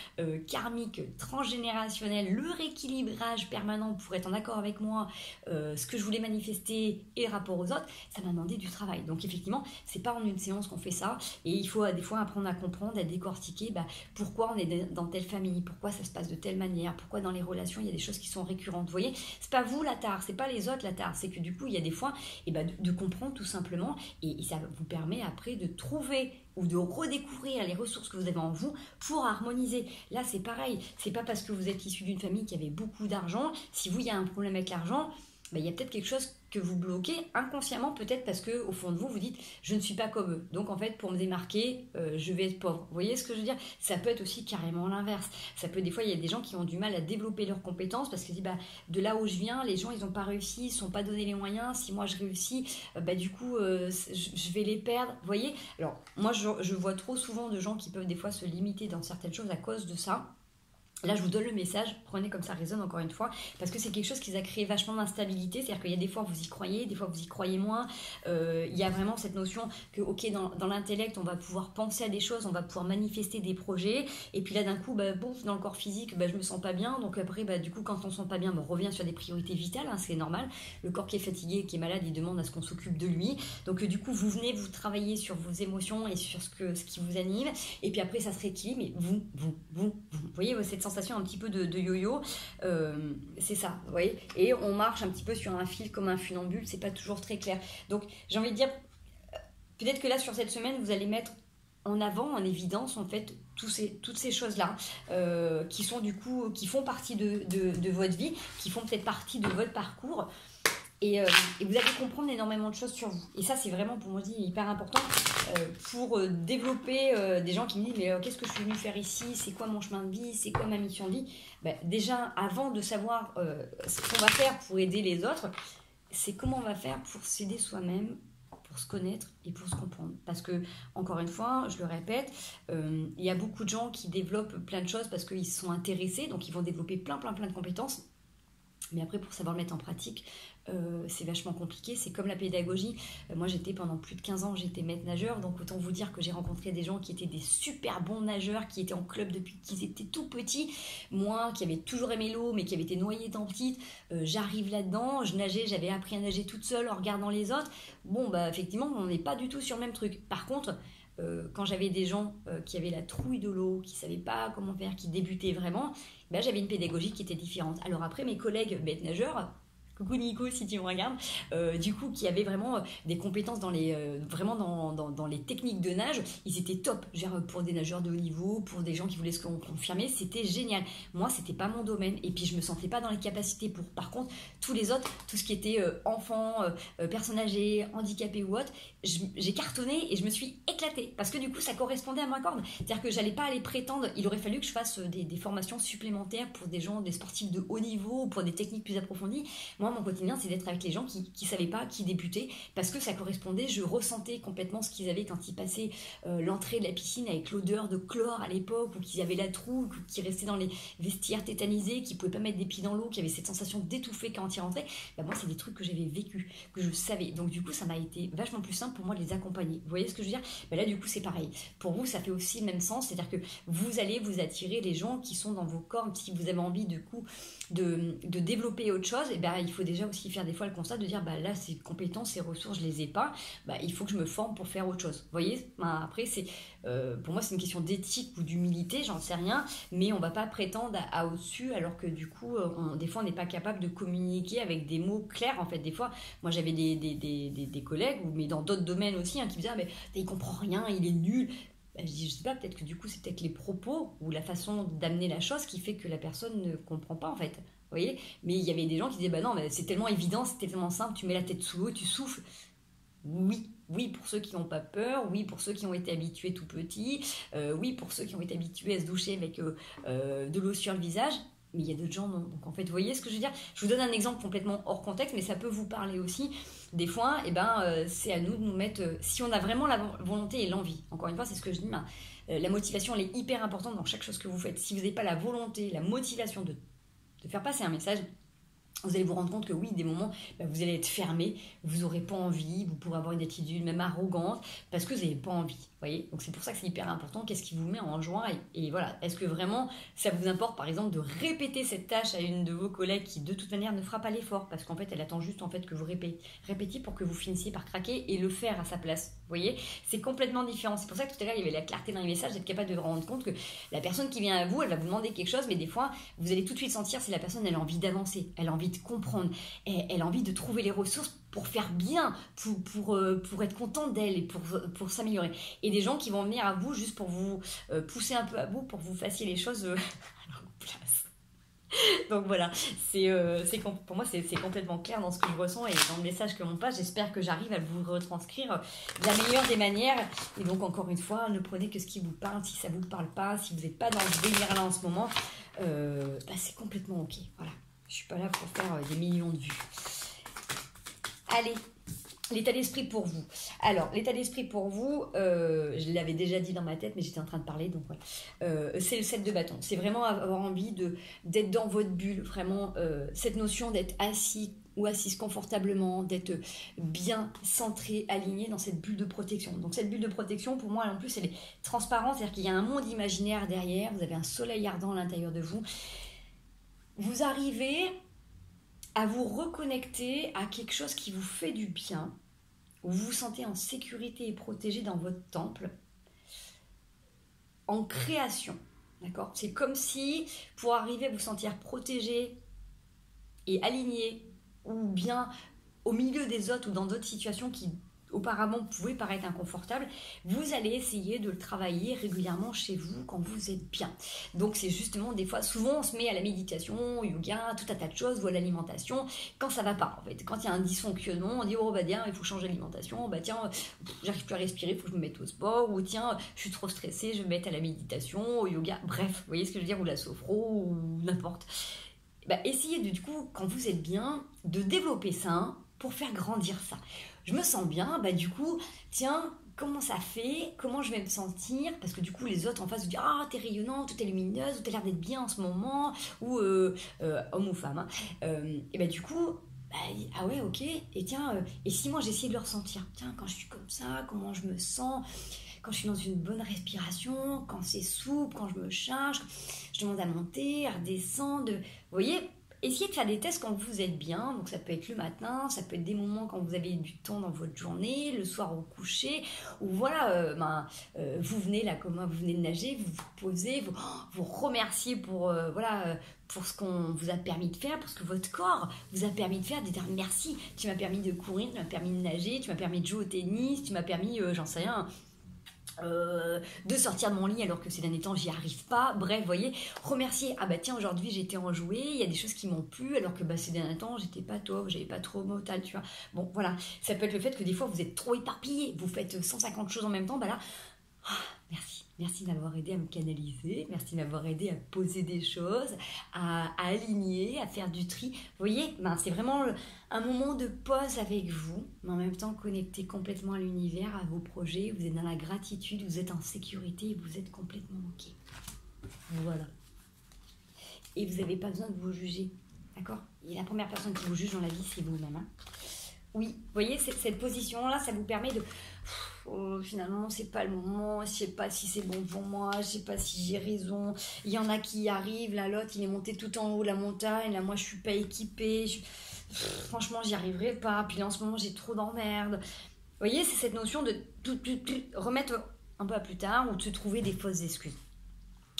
Speaker 1: karmique, transgénérationnel, le rééquilibrage permanent pour être en accord avec moi, ce que je voulais manifester et rapport aux autres, ça m'a demandé du travail. Donc effectivement, c'est pas en une séance qu'on fait ça, et il faut des fois apprendre à comprendre, à décortiquer pourquoi on est dans telle famille, pourquoi ça se passe de telle manière, pourquoi dans les relations il y a des choses qui sont récurrentes. Vous voyez, c'est pas vous la tare, c'est pas les autres la tare, c'est que du coup il y a des fois de comprendre tout simplement, et ça vous permet après de trouver ou de redécouvrir les ressources que vous avez en vous pour harmoniser. Là c'est pareil, c'est pas parce que vous êtes issu d'une famille qui avait beaucoup d'argent, si vous il y a un problème avec l'argent, il y a peut-être quelque chose que vous bloquez inconsciemment, peut-être parce que au fond de vous, vous dites je ne suis pas comme eux. Donc en fait, pour me démarquer, je vais être pauvre. Vous voyez ce que je veux dire ? Ça peut être aussi carrément l'inverse. Ça peut, des fois, il y a des gens qui ont du mal à développer leurs compétences parce que de là où je viens, les gens, ils n'ont pas réussi, ils ne sont pas donné les moyens. Si moi je réussis, du coup, je vais les perdre. Vous voyez ? Alors moi, je vois trop souvent de gens qui peuvent des fois se limiter dans certaines choses à cause de ça. Là, je vous donne le message, prenez comme ça résonne encore une fois, parce que c'est quelque chose qui a créé vachement d'instabilité, c'est-à-dire qu'il y a des fois vous y croyez, des fois vous y croyez moins, il y a vraiment cette notion que, ok, dans l'intellect, on va pouvoir penser à des choses, on va pouvoir manifester des projets, et puis là, d'un coup, dans le corps physique, je me sens pas bien, donc après, du coup, quand on se sent pas bien, on revient sur des priorités vitales, c'est normal, le corps qui est fatigué, qui est malade, il demande à ce qu'on s'occupe de lui, donc du coup, vous venez, vous travaillez sur vos émotions et sur ce qui vous anime, et puis après, ça se rééquilibre, et vous voyez, cette sensation un petit peu de yo-yo, c'est ça, vous voyez, et on marche un petit peu sur un fil comme un funambule, c'est pas toujours très clair. Donc j'ai envie de dire, peut-être que là sur cette semaine vous allez mettre en avant, en évidence en fait toutes ces choses-là qui sont du coup, qui font partie de votre vie, qui font peut-être partie de votre parcours. Et vous allez comprendre énormément de choses sur vous. Et ça, c'est vraiment, pour moi, hyper important. pour développer des gens qui me disent mais qu'est-ce que je suis venue faire ici, c'est quoi mon chemin de vie, c'est quoi ma mission de vie. Déjà avant de savoir ce qu'on va faire pour aider les autres, c'est comment on va faire pour s'aider soi-même, pour se connaître et pour se comprendre. Parce que, encore une fois, je le répète, il y a beaucoup de gens qui développent plein de choses parce qu'ils se sont intéressés, donc ils vont développer plein de compétences. Mais après, pour savoir le mettre en pratique, c'est vachement compliqué. C'est comme la pédagogie. Moi, j'étais pendant plus de 15 ans, j'étais maître nageur. Donc, autant vous dire que j'ai rencontré des gens qui étaient des super bons nageurs, qui étaient en club depuis qu'ils étaient tout petits. Moi, qui avais toujours aimé l'eau, mais qui avait été noyée étant petite, j'arrive là-dedans, je nageais, j'avais appris à nager toute seule en regardant les autres. Bon, effectivement, on n'est pas du tout sur le même truc. Par contre, quand j'avais des gens qui avaient la trouille de l'eau, qui ne savaient pas comment faire, qui débutaient vraiment, j'avais une pédagogie qui était différente. Alors après, mes collègues maîtres nageurs, coucou Nico si tu me regardes, du coup qui avaient vraiment des compétences vraiment dans les techniques de nage, ils étaient top. Genre pour des nageurs de haut niveau, pour des gens qui voulaient se confirmer, c'était génial. Moi, c'était pas mon domaine et puis je me sentais pas dans les capacités pour. Par contre, tous les autres, tout ce qui était enfants, personnes âgées, handicapés ou autres, j'ai cartonné et je me suis éclatée parce que du coup ça correspondait à ma corde. C'est-à-dire que j'allais pas aller prétendre, il aurait fallu que je fasse des formations supplémentaires pour des gens, des sportifs de haut niveau, pour des techniques plus approfondies. Moi, mon quotidien, c'est d'être avec les gens qui savaient pas, qui débutaient, parce que ça correspondait, je ressentais complètement ce qu'ils avaient quand ils passaient l'entrée de la piscine avec l'odeur de chlore à l'époque, ou qu'ils avaient la trouille, ou qu'ils restaient dans les vestiaires tétanisés, qui pouvaient pas mettre des pieds dans l'eau, qui avaient cette sensation d'étouffer quand ils rentraient. Moi, c'est des trucs que j'avais vécu, que je savais. Donc du coup, ça m'a été vachement plus simple pour moi de les accompagner. Vous voyez ce que je veux dire? Là, du coup, c'est pareil. Pour vous, ça fait aussi le même sens, c'est-à-dire que vous allez vous attirer les gens qui sont dans vos corps. Si vous avez envie du coup de développer autre chose, il faut déjà aussi faire des fois le constat de dire là, ces compétences, ces ressources, je les ai pas, il faut que je me forme pour faire autre chose. Vous voyez? Après, pour moi, c'est une question d'éthique ou d'humilité, j'en sais rien, mais on va pas prétendre à au-dessus, alors que du coup, des fois, on n'est pas capable de communiquer avec des mots clairs. En fait, des fois, moi, j'avais des collègues, mais dans d'autres domaines aussi, qui me disaient il comprend rien, il est nul. Je dis, je sais pas, peut-être que du coup, c'est peut-être les propos ou la façon d'amener la chose qui fait que la personne ne comprend pas, en fait. Vous voyez? Mais il y avait des gens qui disaient, non, mais c'est tellement évident, c'est tellement simple, tu mets la tête sous l'eau, tu souffles. Oui, pour ceux qui n'ont pas peur, oui, pour ceux qui ont été habitués tout petits, oui, pour ceux qui ont été habitués à se doucher avec de l'eau sur le visage. Mais il y a d'autres gens, non. Donc en fait, vous voyez ce que je veux dire? Je vous donne un exemple complètement hors contexte, mais ça peut vous parler aussi. Des fois, c'est à nous de nous mettre... si on a vraiment la volonté et l'envie, encore une fois, c'est ce que je dis, la motivation, elle est hyper importante dans chaque chose que vous faites. Si vous n'avez pas la volonté, la motivation de faire passer un message, vous allez vous rendre compte que oui, des moments, vous allez être fermé, vous n'aurez pas envie, vous pourrez avoir une attitude même arrogante, parce que vous n'avez pas envie, vous voyez. Donc c'est pour ça que c'est hyper important, qu'est-ce qui vous met en joie, et voilà, est-ce que vraiment ça vous importe par exemple de répéter cette tâche à une de vos collègues qui de toute manière ne fera pas l'effort, parce qu'en fait elle attend juste en fait que vous répétiez pour que vous finissiez par craquer et le faire à sa place, vous voyez. C'est complètement différent, c'est pour ça que tout à l'heure il y avait la clarté dans les messages, d'être capable de vous rendre compte que la personne qui vient à vous, elle va vous demander quelque chose, mais des fois vous allez tout de suite sentir si la personne elle a envie d'avancer, elle a envie de comprendre, elle a envie de trouver les ressources pour faire bien, pour être contente d'elle et pour s'améliorer. Et des gens qui vont venir à vous juste pour vous pousser un peu à bout, pour que vous fassiez les choses à leur place. Donc voilà, pour moi c'est complètement clair dans ce que je ressens et dans le message que l'on passe. J'espère que j'arrive à vous retranscrire de la meilleure des manières. Et donc encore une fois, ne prenez que ce qui vous parle. Si ça ne vous parle pas, si vous n'êtes pas dans ce délire-là en ce moment, c'est complètement ok. Voilà. Je suis pas là pour faire des millions de vues. Allez, l'état d'esprit pour vous. Alors, l'état d'esprit pour vous, je l'avais déjà dit dans ma tête, mais j'étais en train de parler, donc voilà. C'est le 7 de bâton. C'est vraiment avoir envie d'être dans votre bulle, vraiment cette notion d'être assis ou assise confortablement, d'être bien centré, aligné dans cette bulle de protection. Donc cette bulle de protection, pour moi, en plus, elle est transparente, c'est-à-dire qu'il y a un monde imaginaire derrière, vous avez un soleil ardent à l'intérieur de vous. Vous arrivez à vous reconnecter à quelque chose qui vous fait du bien, où vous vous sentez en sécurité et protégé dans votre temple, en création, d'accord? C'est comme si, pour arriver à vous sentir protégé et aligné, ou bien au milieu des autres ou dans d'autres situations auparavant pouvait paraître inconfortable, vous allez essayer de le travailler régulièrement chez vous quand vous êtes bien. Donc c'est justement des fois, souvent on se met à la méditation, au yoga, tout un tas de choses, ou à l'alimentation, quand ça va pas en fait. Quand il y a un dysfonctionnement, on dit oh bah tiens, il faut changer l'alimentation, bah tiens, j'arrive plus à respirer, il faut que je me mette au sport, ou tiens, je suis trop stressée, je vais me mettre à la méditation, au yoga, bref, vous voyez ce que je veux dire, ou la sophro, ou n'importe. Bah, essayez du coup, quand vous êtes bien, de développer ça pour faire grandir ça. Je me sens bien, bah du coup, tiens, comment ça fait, comment je vais me sentir, parce que du coup les autres en face vous disent ah t'es rayonnante, t'es lumineuse, ou t'as l'air d'être bien en ce moment, ou homme ou femme, hein. Et bah du coup, bah, ah ouais ok, et tiens, et si moi j'essayais de le ressentir, tiens quand je suis comme ça, comment je me sens, quand je suis dans une bonne respiration, quand c'est souple, quand je me charge, je demande à monter, à redescendre, vous voyez. Essayez de faire des tests quand vous êtes bien, donc ça peut être le matin, ça peut être des moments quand vous avez du temps dans votre journée, le soir au coucher, ou voilà, vous venez là, comme moi, vous venez de nager, vous vous posez, vous remerciez pour, pour ce qu'on vous a permis de faire, pour ce que votre corps vous a permis de faire, de dire merci, tu m'as permis de courir, tu m'as permis de nager, tu m'as permis de jouer au tennis, tu m'as permis, j'en sais rien, de sortir de mon lit alors que ces derniers temps j'y arrive pas, bref, vous voyez, remercier, ah bah tiens aujourd'hui j'étais enjouée, il y a des choses qui m'ont plu alors que bah, ces derniers temps j'étais pas top, j'avais pas trop mental, tu vois, bon voilà, ça peut être le fait que des fois vous êtes trop éparpillé, vous faites 150 choses en même temps, bah là, merci de m'avoir aidé à me canaliser, merci de m'avoir aidé à poser des choses, à aligner, à faire du tri. Vous voyez, c'est vraiment un moment de pause avec vous, mais en même temps connecté complètement à l'univers, à vos projets. Vous êtes dans la gratitude, vous êtes en sécurité et vous êtes complètement OK. Voilà. Et vous n'avez pas besoin de vous juger, d'accord? Et la première personne qui vous juge dans la vie, c'est vous-même. Hein. Oui, vous voyez, cette position-là, ça vous permet de... finalement, c'est pas le moment, je sais pas si c'est bon pour moi, je sais pas si j'ai raison. Il y en a qui y arrivent, là, l'autre, il est monté tout en haut de la montagne, là, moi, je suis pas équipée, franchement, j'y arriverai pas, puis là, en ce moment, j'ai trop d'emmerdes. Vous voyez, c'est cette notion de remettre un peu à plus tard ou de se trouver des fausses excuses.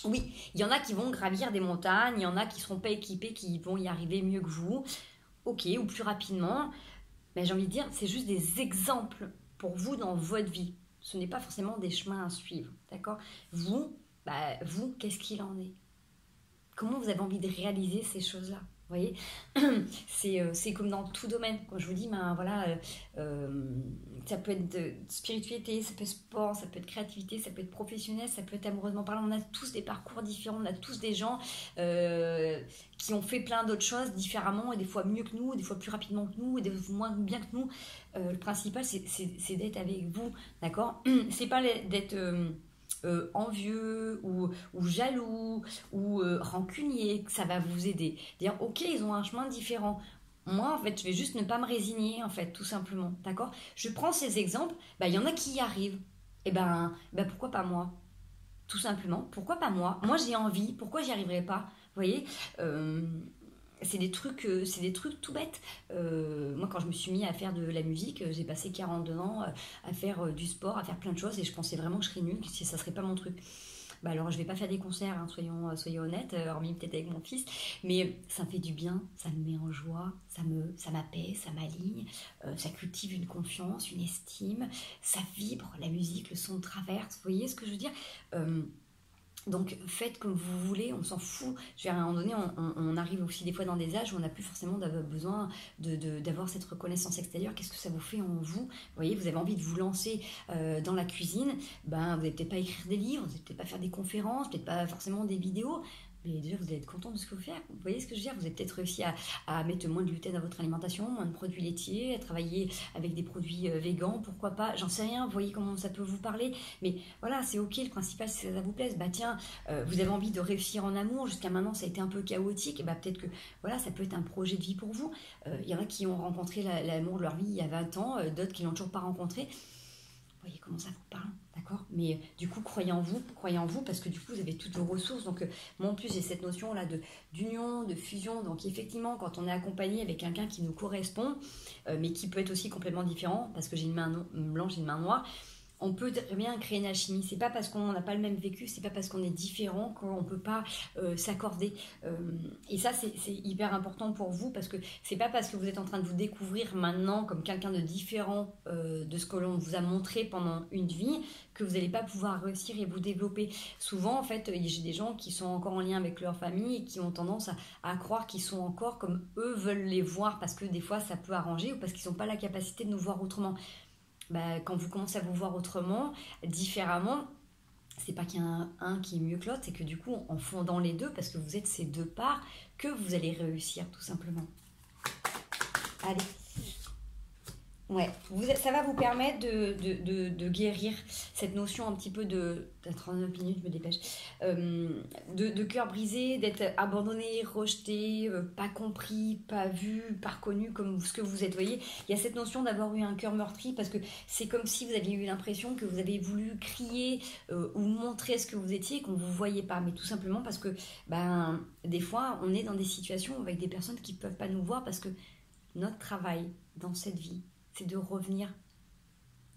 Speaker 1: Oui, il y en a qui vont gravir des montagnes, il y en a qui seront pas équipés, qui vont y arriver mieux que vous, ok, ou plus rapidement. Mais j'ai envie de dire, c'est juste des exemples pour vous dans votre vie. Ce n'est pas forcément des chemins à suivre, d'accord? Vous, qu'est-ce qu'il en est? Comment vous avez envie de réaliser ces choses-là? Vous voyez, c'est comme dans tout domaine. Quand je vous dis, ça peut être de spiritualité, ça peut être sport, ça peut être créativité, ça peut être professionnel, ça peut être amoureusement parlant. On a tous des parcours différents, on a tous des gens qui ont fait plein d'autres choses différemment, et des fois mieux que nous, des fois plus rapidement que nous, et des fois moins bien que nous. Le principal, c'est d'être avec vous, d'accord? C'est pas d'être... envieux ou jaloux ou rancunier, que ça va vous aider. Dire ok, ils ont un chemin différent. Moi, en fait, je vais juste ne pas me résigner, en fait, tout simplement. D'accord? Je prends ces exemples, il y en a qui y arrivent. Et pourquoi pas moi? Tout simplement, pourquoi pas moi? Moi, j'ai envie, pourquoi j'y arriverai pas? Vous voyez, c'est des trucs tout bêtes. Moi, quand je me suis mis à faire de la musique, j'ai passé 42 ans à faire du sport, à faire plein de choses, et je pensais vraiment que je serais nulle, que ça serait pas mon truc. Alors, je vais pas faire des concerts, hein, soyons honnêtes, hormis peut-être avec mon fils, mais ça me fait du bien, ça me met en joie, ça m'apaise, ça m'aligne, ça cultive une confiance, une estime, ça vibre, la musique, le son traverse, vous voyez ce que je veux dire? Donc faites comme vous voulez, on s'en fout. À un moment donné, on arrive aussi des fois dans des âges où on n'a plus forcément besoin d'avoir cette reconnaissance extérieure. Qu'est-ce que ça vous fait en vous? Vous voyez, vous avez envie de vous lancer dans la cuisine, vous n'allez peut-être pas écrire des livres, vous n'allez peut-être pas faire des conférences, peut-être pas forcément des vidéos, mais déjà vous allez être content de ce que vous faites. Vous voyez ce que je veux dire? Vous avez peut-être réussi à mettre moins de gluten dans votre alimentation, moins de produits laitiers, à travailler avec des produits végans, pourquoi pas, j'en sais rien, vous voyez comment ça peut vous parler, mais voilà, c'est ok, le principal c'est que ça vous plaise. Vous avez envie de réussir en amour, jusqu'à maintenant ça a été un peu chaotique, et peut-être que voilà, ça peut être un projet de vie pour vous. Il y en a qui ont rencontré l'amour de leur vie il y a 20 ans, d'autres qui l'ont toujours pas rencontré. Vous voyez comment ça vous parle, d'accord? Mais du coup, croyez en vous, parce que du coup, vous avez toutes vos ressources. Donc, moi, en plus, j'ai cette notion-là d'union, de fusion. Donc, effectivement, quand on est accompagné avec quelqu'un qui nous correspond, mais qui peut être aussi complètement différent, parce que j'ai une main blanche et une main noire, on peut très bien créer une alchimie. C'est pas parce qu'on n'a pas le même vécu, c'est pas parce qu'on est différent qu'on peut pas s'accorder. Et ça, c'est hyper important pour vous, parce que c'est pas parce que vous êtes en train de vous découvrir maintenant comme quelqu'un de différent de ce que l'on vous a montré pendant une vie que vous n'allez pas pouvoir réussir et vous développer. Souvent, en fait, j'ai des gens qui sont encore en lien avec leur famille et qui ont tendance à croire qu'ils sont encore comme eux veulent les voir, parce que des fois, ça peut arranger, ou parce qu'ils n'ont pas la capacité de nous voir autrement. Quand vous commencez à vous voir autrement, différemment, c'est pas qu'il y a un qui est mieux que l'autre, c'est que du coup, en fondant les deux, parce que vous êtes ces deux parts, que vous allez réussir, tout simplement. Allez. Ouais, ça va vous permettre de guérir cette notion un petit peu de 39 minutes, je me dépêche, de cœur brisé, d'être abandonné, rejeté, pas compris, pas vu, pas reconnu comme ce que vous êtes. Vous voyez, il y a cette notion d'avoir eu un cœur meurtri, parce que c'est comme si vous aviez eu l'impression que vous avez voulu crier ou montrer ce que vous étiez et qu'on ne vous voyait pas. Mais tout simplement parce que des fois, on est dans des situations avec des personnes qui ne peuvent pas nous voir, parce que notre travail dans cette vie, c'est de revenir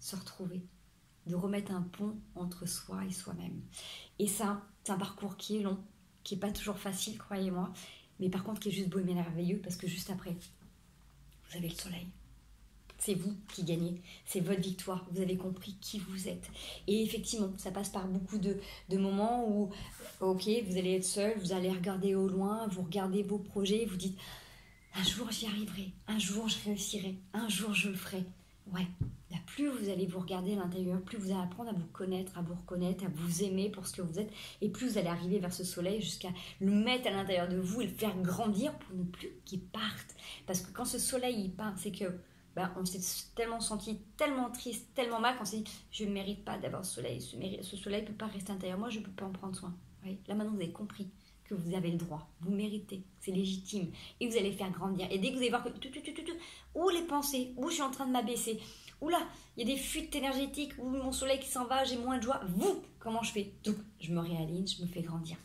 Speaker 1: se retrouver, de remettre un pont entre soi et soi-même. Et ça, c'est un parcours qui est long, qui n'est pas toujours facile, croyez-moi, mais par contre qui est juste beau et merveilleux, parce que juste après, vous avez le soleil. C'est vous qui gagnez, c'est votre victoire, vous avez compris qui vous êtes. Et effectivement, ça passe par beaucoup de moments où, ok, vous allez être seul, vous allez regarder au loin, vous regardez vos projets, vous dites... Un jour, j'y arriverai. Un jour, je réussirai. Un jour, je le ferai. Ouais. Là, plus vous allez vous regarder à l'intérieur, plus vous allez apprendre à vous connaître, à vous reconnaître, à vous aimer pour ce que vous êtes. Et plus vous allez arriver vers ce soleil jusqu'à le mettre à l'intérieur de vous et le faire grandir pour ne plus qu'il parte. Parce que quand ce soleil, il part, c'est que on s'est tellement senti, tellement triste, tellement mal qu'on s'est dit, je ne mérite pas d'avoir ce soleil. Ce soleil ne peut pas rester à l'intérieur. Moi, je ne peux pas en prendre soin. Ouais. Là, maintenant, vous avez compris que vous avez le droit, vous méritez, c'est légitime, et vous allez faire grandir. Et dès que vous allez voir que où les pensées, où je suis en train de m'abaisser, où là, il y a des fuites énergétiques, où mon soleil qui s'en va, j'ai moins de joie, comment je fais? Donc, je me réaligne, je me fais grandir.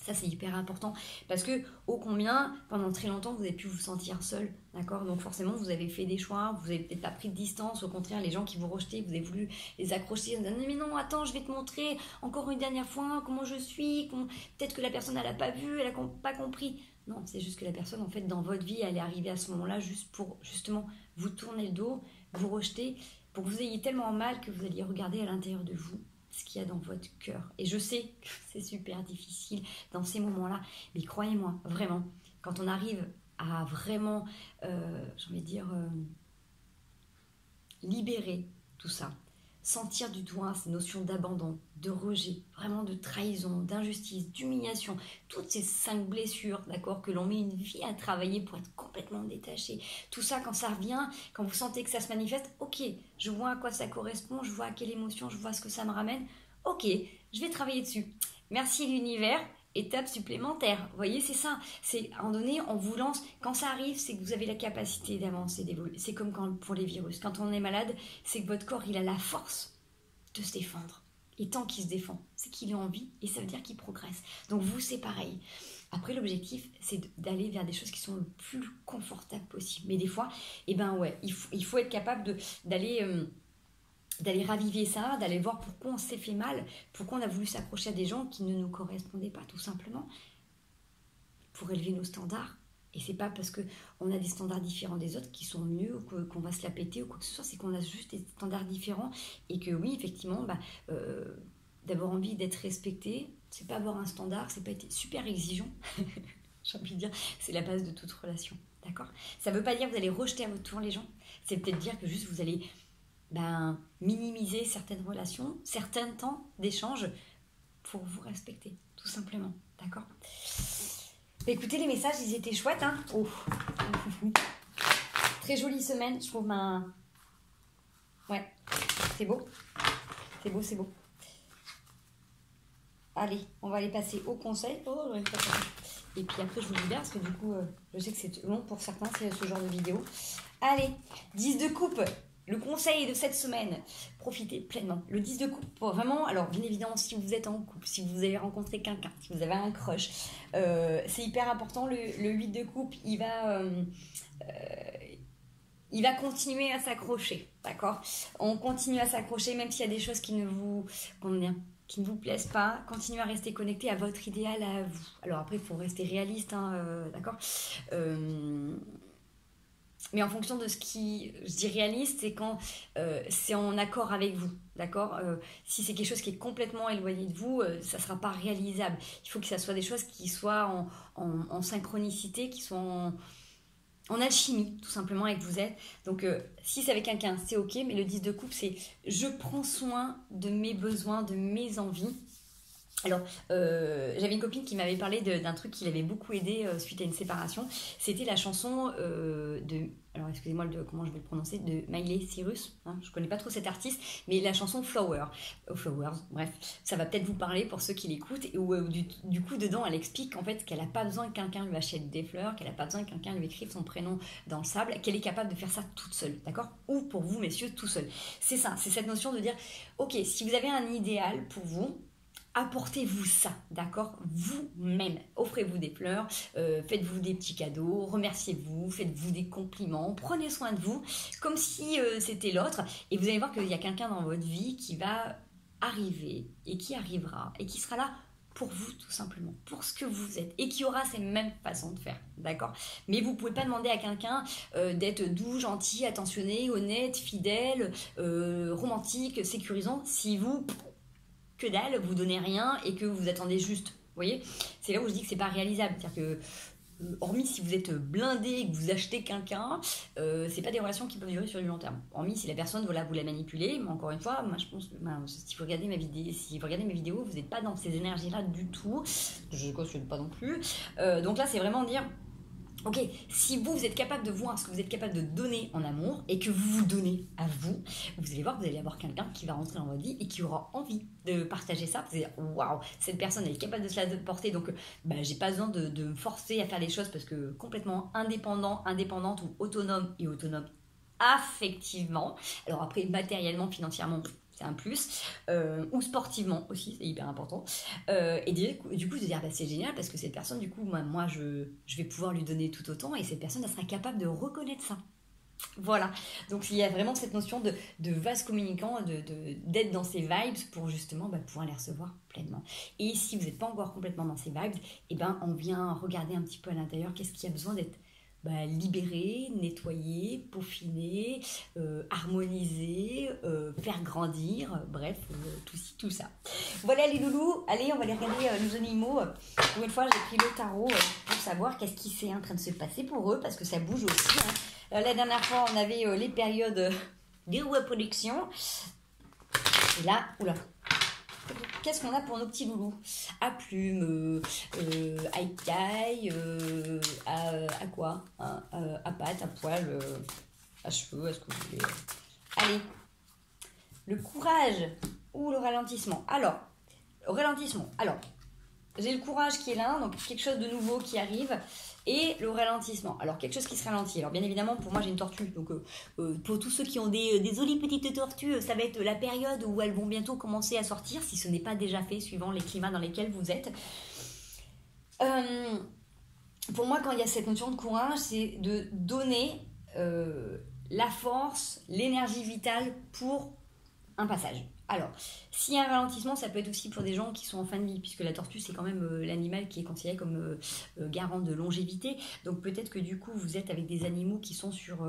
Speaker 1: Ça, c'est hyper important, parce que, ô combien, pendant très longtemps, vous avez pu vous sentir seul, d'accord? Donc forcément, vous avez fait des choix, vous n'avez peut-être pas pris de distance, au contraire, les gens qui vous rejetaient, vous avez voulu les accrocher, en disant, mais non, attends, je vais te montrer encore une dernière fois comment je suis, peut-être que la personne, elle n'a pas vu, elle n'a pas compris. Non, c'est juste que la personne, en fait, dans votre vie, elle est arrivée à ce moment-là juste pour, justement, vous tourner le dos, vous rejeter, pour que vous ayez tellement mal que vous alliez regarder à l'intérieur de vous ce qu'il y a dans votre cœur. Et je sais que c'est super difficile dans ces moments-là, mais croyez-moi, vraiment, quand on arrive à vraiment, j'ai envie de dire, libérer tout ça, sentir du doigt ces notions d'abandon, de rejet, vraiment de trahison, d'injustice, d'humiliation, toutes ces 5 blessures, d'accord, que l'on met une vie à travailler pour être complètement détaché. Tout ça, quand ça revient, quand vous sentez que ça se manifeste, ok, je vois à quoi ça correspond, je vois à quelle émotion, je vois ce que ça me ramène, ok, je vais travailler dessus. Merci l'univers. Étape supplémentaire. Vous voyez, c'est ça. C'est à un moment donné, on vous lance. Quand ça arrive, c'est que vous avez la capacité d'avancer, d'évoluer. C'est comme pour les virus. Quand on est malade, c'est que votre corps, il a la force de se défendre. Et tant qu'il se défend, c'est qu'il est en vie et ça veut dire qu'il progresse. Donc vous, c'est pareil. Après, l'objectif, c'est d'aller vers des choses qui sont le plus confortables possible. Mais des fois, ouais, il faut être capable d'aller raviver ça, d'aller voir pourquoi on s'est fait mal, pourquoi on a voulu s'accrocher à des gens qui ne nous correspondaient pas, tout simplement, pour élever nos standards. Et c'est pas parce qu'on a des standards différents des autres qui sont mieux, ou qu'on va se la péter ou quoi que ce soit, c'est qu'on a juste des standards différents, et que oui, effectivement, d'avoir envie d'être respecté, c'est pas avoir un standard, c'est pas être super exigeant, j'ai envie de dire, c'est la base de toute relation, d'accord? Ça veut pas dire que vous allez rejeter à votre tour les gens, c'est peut-être dire que juste vous allez minimiser certaines relations, certains temps d'échange pour vous respecter, tout simplement, d'accord? Écoutez, les messages, ils étaient chouettes, hein? Oh. Très jolie semaine, je trouve. Ouais, c'est beau. C'est beau, c'est beau. Allez, on va aller passer au conseil. Oh, et puis après, je vous libère, parce que du coup, je sais que c'est long pour certains, c'est ce genre de vidéo. Allez, 10 de coupe. Le conseil de cette semaine, profitez pleinement. Le 10 de coupe, pour vraiment, alors bien évidemment, si vous êtes en couple, si vous avez rencontré quelqu'un, si vous avez un crush, c'est hyper important. Le 8 de coupe, il va il va continuer à s'accrocher, d'accord? On continue à s'accrocher, même s'il y a des choses qui ne vous, comment dire, qui ne vous plaisent pas. Continuez à rester connecté à votre idéal, à vous. Alors après, il faut rester réaliste, hein, d'accord? Mais en fonction de ce qui, je dis réaliste, c'est quand c'est en accord avec vous, d'accord? Si c'est quelque chose qui est complètement éloigné de vous, ça ne sera pas réalisable. Il faut que ça soit des choses qui soient en synchronicité, qui soient en alchimie, tout simplement, avec vous êtes. Donc, si c'est avec quelqu'un, c'est ok, mais le 10 de coupe, c'est je prends soin de mes besoins, de mes envies. Alors, j'avais une copine qui m'avait parlé d'un truc qui l'avait beaucoup aidé suite à une séparation. C'était la chanson de... Alors, excusez-moi comment je vais le prononcer, de Miley Cyrus. Hein, je connais pas trop cet artiste, mais la chanson Flowers, bref, ça va peut-être vous parler pour ceux qui l'écoutent. Et où, du coup, dedans, elle explique en fait qu'elle n'a pas besoin que quelqu'un lui achète des fleurs, qu'elle n'a pas besoin que quelqu'un lui écrive son prénom dans le sable, qu'elle est capable de faire ça toute seule, d'accord? Ou pour vous, messieurs, tout seul. C'est ça, c'est cette notion de dire, ok, si vous avez un idéal pour vous, apportez-vous ça, d'accord? Vous-même, offrez-vous des fleurs, faites-vous des petits cadeaux, remerciez-vous, faites-vous des compliments, prenez soin de vous, comme si c'était l'autre. Et vous allez voir qu'il y a quelqu'un dans votre vie qui va arriver, et qui arrivera, et qui sera là pour vous, tout simplement, pour ce que vous êtes, et qui aura ces mêmes façons de faire, d'accord? Mais vous ne pouvez pas demander à quelqu'un d'être doux, gentil, attentionné, honnête, fidèle, romantique, sécurisant, si vous... que dalle, vous donnez rien et que vous attendez juste. Vous voyez, c'est là où je dis que c'est pas réalisable. C'est-à-dire que, hormis si vous êtes blindé et que vous achetez quelqu'un, c'est pas des relations qui peuvent durer sur du long terme. Hormis si la personne, voilà, vous la manipulez. Mais encore une fois, moi je pense que si vous regardez mes vidéos, vous n'êtes pas dans ces énergies-là du tout. Je ne cautionne pas non plus. Donc là, c'est vraiment dire. Ok, si vous êtes capable de voir ce que vous êtes capable de donner en amour et que vous vous donnez à vous, vous allez voir que vous allez avoir quelqu'un qui va rentrer dans votre vie et qui aura envie de partager ça. Vous allez dire, waouh, cette personne elle est capable de se la porter, donc j'ai pas besoin de me forcer à faire des choses parce que complètement indépendante ou autonome et autonome affectivement. Alors après, matériellement, financièrement, c'est un plus, ou sportivement aussi, c'est hyper important. Et du coup, de dire, c'est génial parce que cette personne, du coup, moi je vais pouvoir lui donner tout autant et cette personne, elle sera capable de reconnaître ça. Voilà, donc il y a vraiment cette notion de vase communicant, d'être dans ces vibes pour justement pouvoir les recevoir pleinement. Et si vous n'êtes pas encore complètement dans ces vibes, on vient regarder un petit peu à l'intérieur, qu'est-ce qui a besoin d'être libérer, nettoyer, peaufiner, harmoniser, faire grandir, bref, tout ça. Voilà les loulous, allez on va aller regarder nos animaux. Pour une fois j'ai pris le tarot pour savoir qu'est-ce qui s'est en train de se passer pour eux, parce que ça bouge aussi. Hein. La dernière fois on avait les périodes de reproduction. Et là, oula. Qu'est-ce qu'on a pour nos petits loulous? À plumes, à écailles, à quoi? À pattes, à poils, à cheveux, à ce que vous voulez. Allez, le courage ou le ralentissement. Alors, j'ai le courage qui est là, donc quelque chose de nouveau qui arrive, et le ralentissement. Alors, quelque chose qui se ralentit. Alors, bien évidemment, pour moi, j'ai une tortue. Donc, pour tous ceux qui ont des jolies petites tortues, ça va être la période où elles vont bientôt commencer à sortir, si ce n'est pas déjà fait, suivant les climats dans lesquels vous êtes. Pour moi, quand il y a cette notion de courage, c'est de donner la force, l'énergie vitale pour un passage. Alors, s'il y a un ralentissement, ça peut être aussi pour des gens qui sont en fin de vie, puisque la tortue, c'est quand même l'animal qui est considéré comme garant de longévité. Donc, peut-être que du coup, vous êtes avec des animaux qui sont sur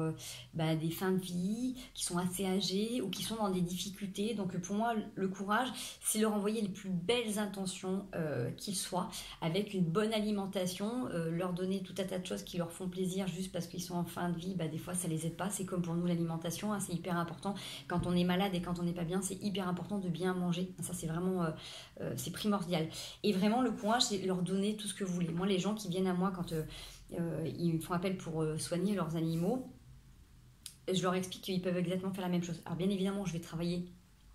Speaker 1: des fins de vie, qui sont assez âgés ou qui sont dans des difficultés. Donc, pour moi, le courage, c'est leur envoyer les plus belles intentions qu'ils soient, avec une bonne alimentation, leur donner tout un tas de choses qui leur font plaisir juste parce qu'ils sont en fin de vie. Des fois, ça les aide pas. C'est comme pour nous, l'alimentation, hein, c'est hyper important. Quand on est malade et quand on n'est pas bien, c'est hyper important de bien manger. Ça, c'est vraiment c'est primordial. Et vraiment, le courage, c'est leur donner tout ce que vous voulez. Moi, les gens qui viennent à moi quand ils me font appel pour soigner leurs animaux, je leur explique qu'ils peuvent exactement faire la même chose. Alors, bien évidemment, je vais travailler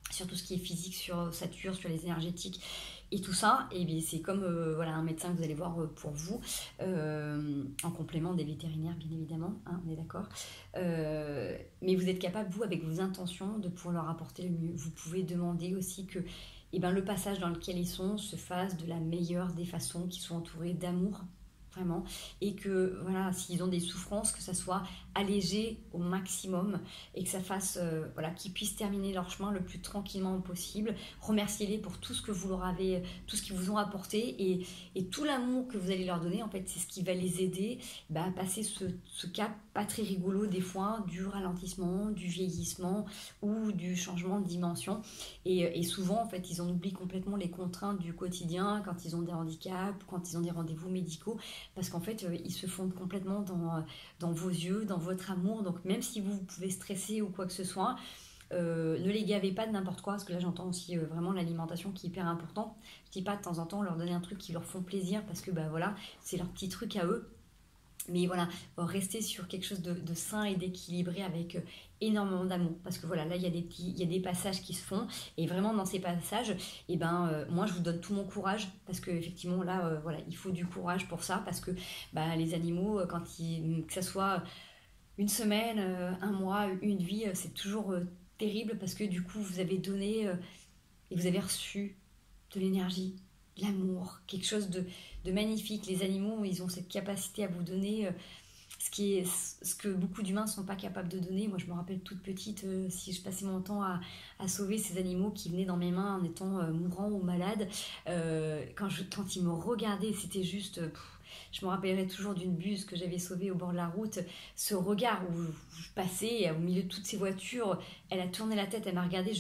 Speaker 1: sur tout ce qui est physique, sur ossature, sur les énergétiques et tout ça. Et bien, c'est comme un médecin que vous allez voir pour vous, en complément des vétérinaires, bien évidemment, hein, on est d'accord. Mais vous êtes capable, vous, avec vos intentions, de pouvoir leur apporter le mieux. Vous pouvez demander aussi que le passage dans lequel ils sont se fasse de la meilleure des façons, qu'ils soient entourés d'amour, vraiment, et que voilà, s'ils ont des souffrances, que ça soit allégé au maximum et que ça fasse, voilà, qu'ils puissent terminer leur chemin le plus tranquillement possible. Remerciez-les pour tout ce que vous leur avez, tout ce qu'ils vous ont apporté et tout l'amour que vous allez leur donner. En fait, c'est ce qui va les aider à passer ce cap pas très rigolo des fois du ralentissement, du vieillissement ou du changement de dimension. Et souvent, en fait, ils en oublient complètement les contraintes du quotidien quand ils ont des handicaps, quand ils ont des rendez-vous médicaux, parce qu'en fait, ils se fondent complètement dans vos yeux, dans votre amour. Donc, même si vous pouvez stresser ou quoi que ce soit, ne les gavez pas de n'importe quoi, parce que là j'entends aussi vraiment l'alimentation qui est hyper important. Je dis pas de temps en temps leur donner un truc qui leur font plaisir, parce que voilà, c'est leur petit truc à eux. Mais voilà, rester sur quelque chose de sain et d'équilibré avec énormément d'amour. Parce que voilà, là, il y a des passages qui se font. Et vraiment, dans ces passages, moi, je vous donne tout mon courage. Parce qu'effectivement, là, voilà, il faut du courage pour ça. Parce que les animaux, que ça soit une semaine, un mois, une vie, c'est toujours terrible. Parce que du coup, vous avez donné et vous avez reçu de l'énergie, de l'amour, quelque chose de magnifique. Les animaux, ils ont cette capacité à vous donner ce que beaucoup d'humains ne sont pas capables de donner. Moi, je me rappelle toute petite, si je passais mon temps à sauver ces animaux qui venaient dans mes mains en étant mourants ou malades, quand ils me regardaient, c'était juste... je me rappellerai toujours d'une buse que j'avais sauvée au bord de la route. Ce regard où je passais au milieu de toutes ces voitures, elle a tourné la tête, elle m'a regardée,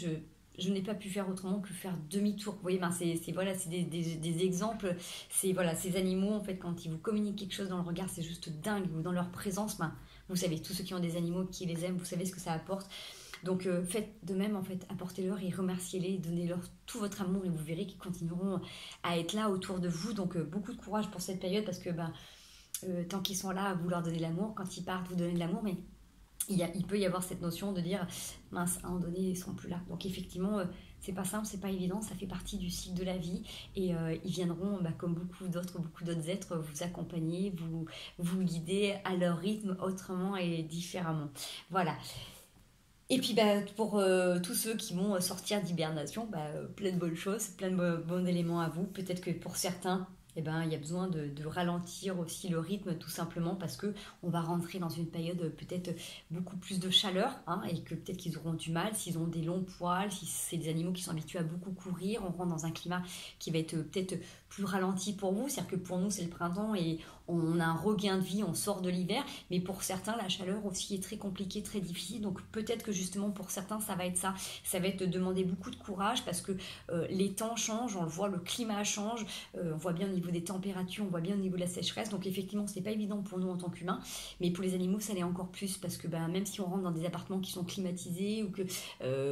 Speaker 1: je n'ai pas pu faire autrement que faire demi-tour. Vous voyez, c'est des exemples. C'est voilà, ces animaux, en fait, quand ils vous communiquent quelque chose dans le regard, c'est juste dingue. Ou dans leur présence, vous savez, tous ceux qui ont des animaux, qui les aiment, vous savez ce que ça apporte. Donc faites de même, en fait, apportez-leur et remerciez-les, donnez-leur tout votre amour et vous verrez qu'ils continueront à être là autour de vous. Donc beaucoup de courage pour cette période parce que tant qu'ils sont là, vous leur donnez l'amour. Quand ils partent, vous donnez de l'amour, mais il peut y avoir cette notion de dire mince, à un moment donné, ils ne sont plus là. Donc effectivement, c'est pas simple, c'est pas évident, ça fait partie du cycle de la vie et ils viendront, comme beaucoup d'autres êtres, vous accompagner, vous guider à leur rythme autrement et différemment. Voilà. Et puis pour tous ceux qui vont sortir d'hibernation, plein de bonnes choses, plein de bons éléments à vous. Peut-être que pour certains, il y a besoin de ralentir aussi le rythme tout simplement parce que on va rentrer dans une période peut-être beaucoup plus de chaleur et que peut-être qu'ils auront du mal s'ils ont des longs poils, si c'est des animaux qui sont habitués à beaucoup courir, on rentre dans un climat qui va être peut-être plus ralenti pour vous, c'est-à-dire que pour nous c'est le printemps et on a un regain de vie, on sort de l'hiver, mais pour certains la chaleur aussi est très compliquée, très difficile, donc peut-être que justement pour certains ça va être de demander beaucoup de courage parce que les temps changent, on le voit, le climat change, on voit bien au niveau des températures, on voit bien au niveau de la sécheresse, donc effectivement c'est pas évident pour nous en tant qu'humains, mais pour les animaux ça l'est encore plus parce que même si on rentre dans des appartements qui sont climatisés ou que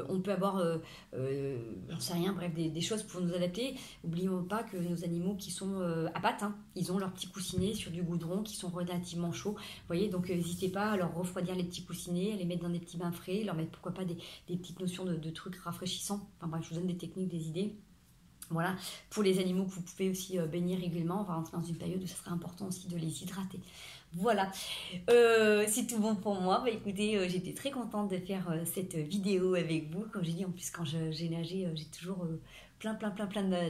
Speaker 1: on peut avoir j'en sais rien, bref des choses pour nous adapter, n'oublions pas que nos animaux qui sont à pattes, ils ont leurs petits coussinets sur du goudron qui sont relativement chauds, vous voyez, donc n'hésitez pas à leur refroidir les petits coussinets, à les mettre dans des petits bains frais, leur mettre pourquoi pas des petites notions de trucs rafraîchissants, enfin bref, je vous donne des techniques, des idées. Voilà, pour les animaux que vous pouvez aussi baigner régulièrement, on va rentrer dans une période où ce serait important aussi de les hydrater. Voilà, c'est tout bon pour moi. Écoutez, j'étais très contente de faire cette vidéo avec vous. Comme j'ai dit, en plus quand j'ai nagé, j'ai toujours plein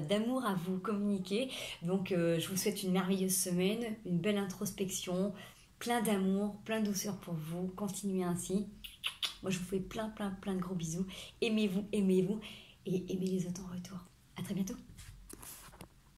Speaker 1: d'amour à vous communiquer. Donc je vous souhaite une merveilleuse semaine, une belle introspection, plein d'amour, plein de douceur pour vous. Continuez ainsi. Moi je vous fais plein de gros bisous. Aimez-vous et aimez les autres en retour. À très bientôt.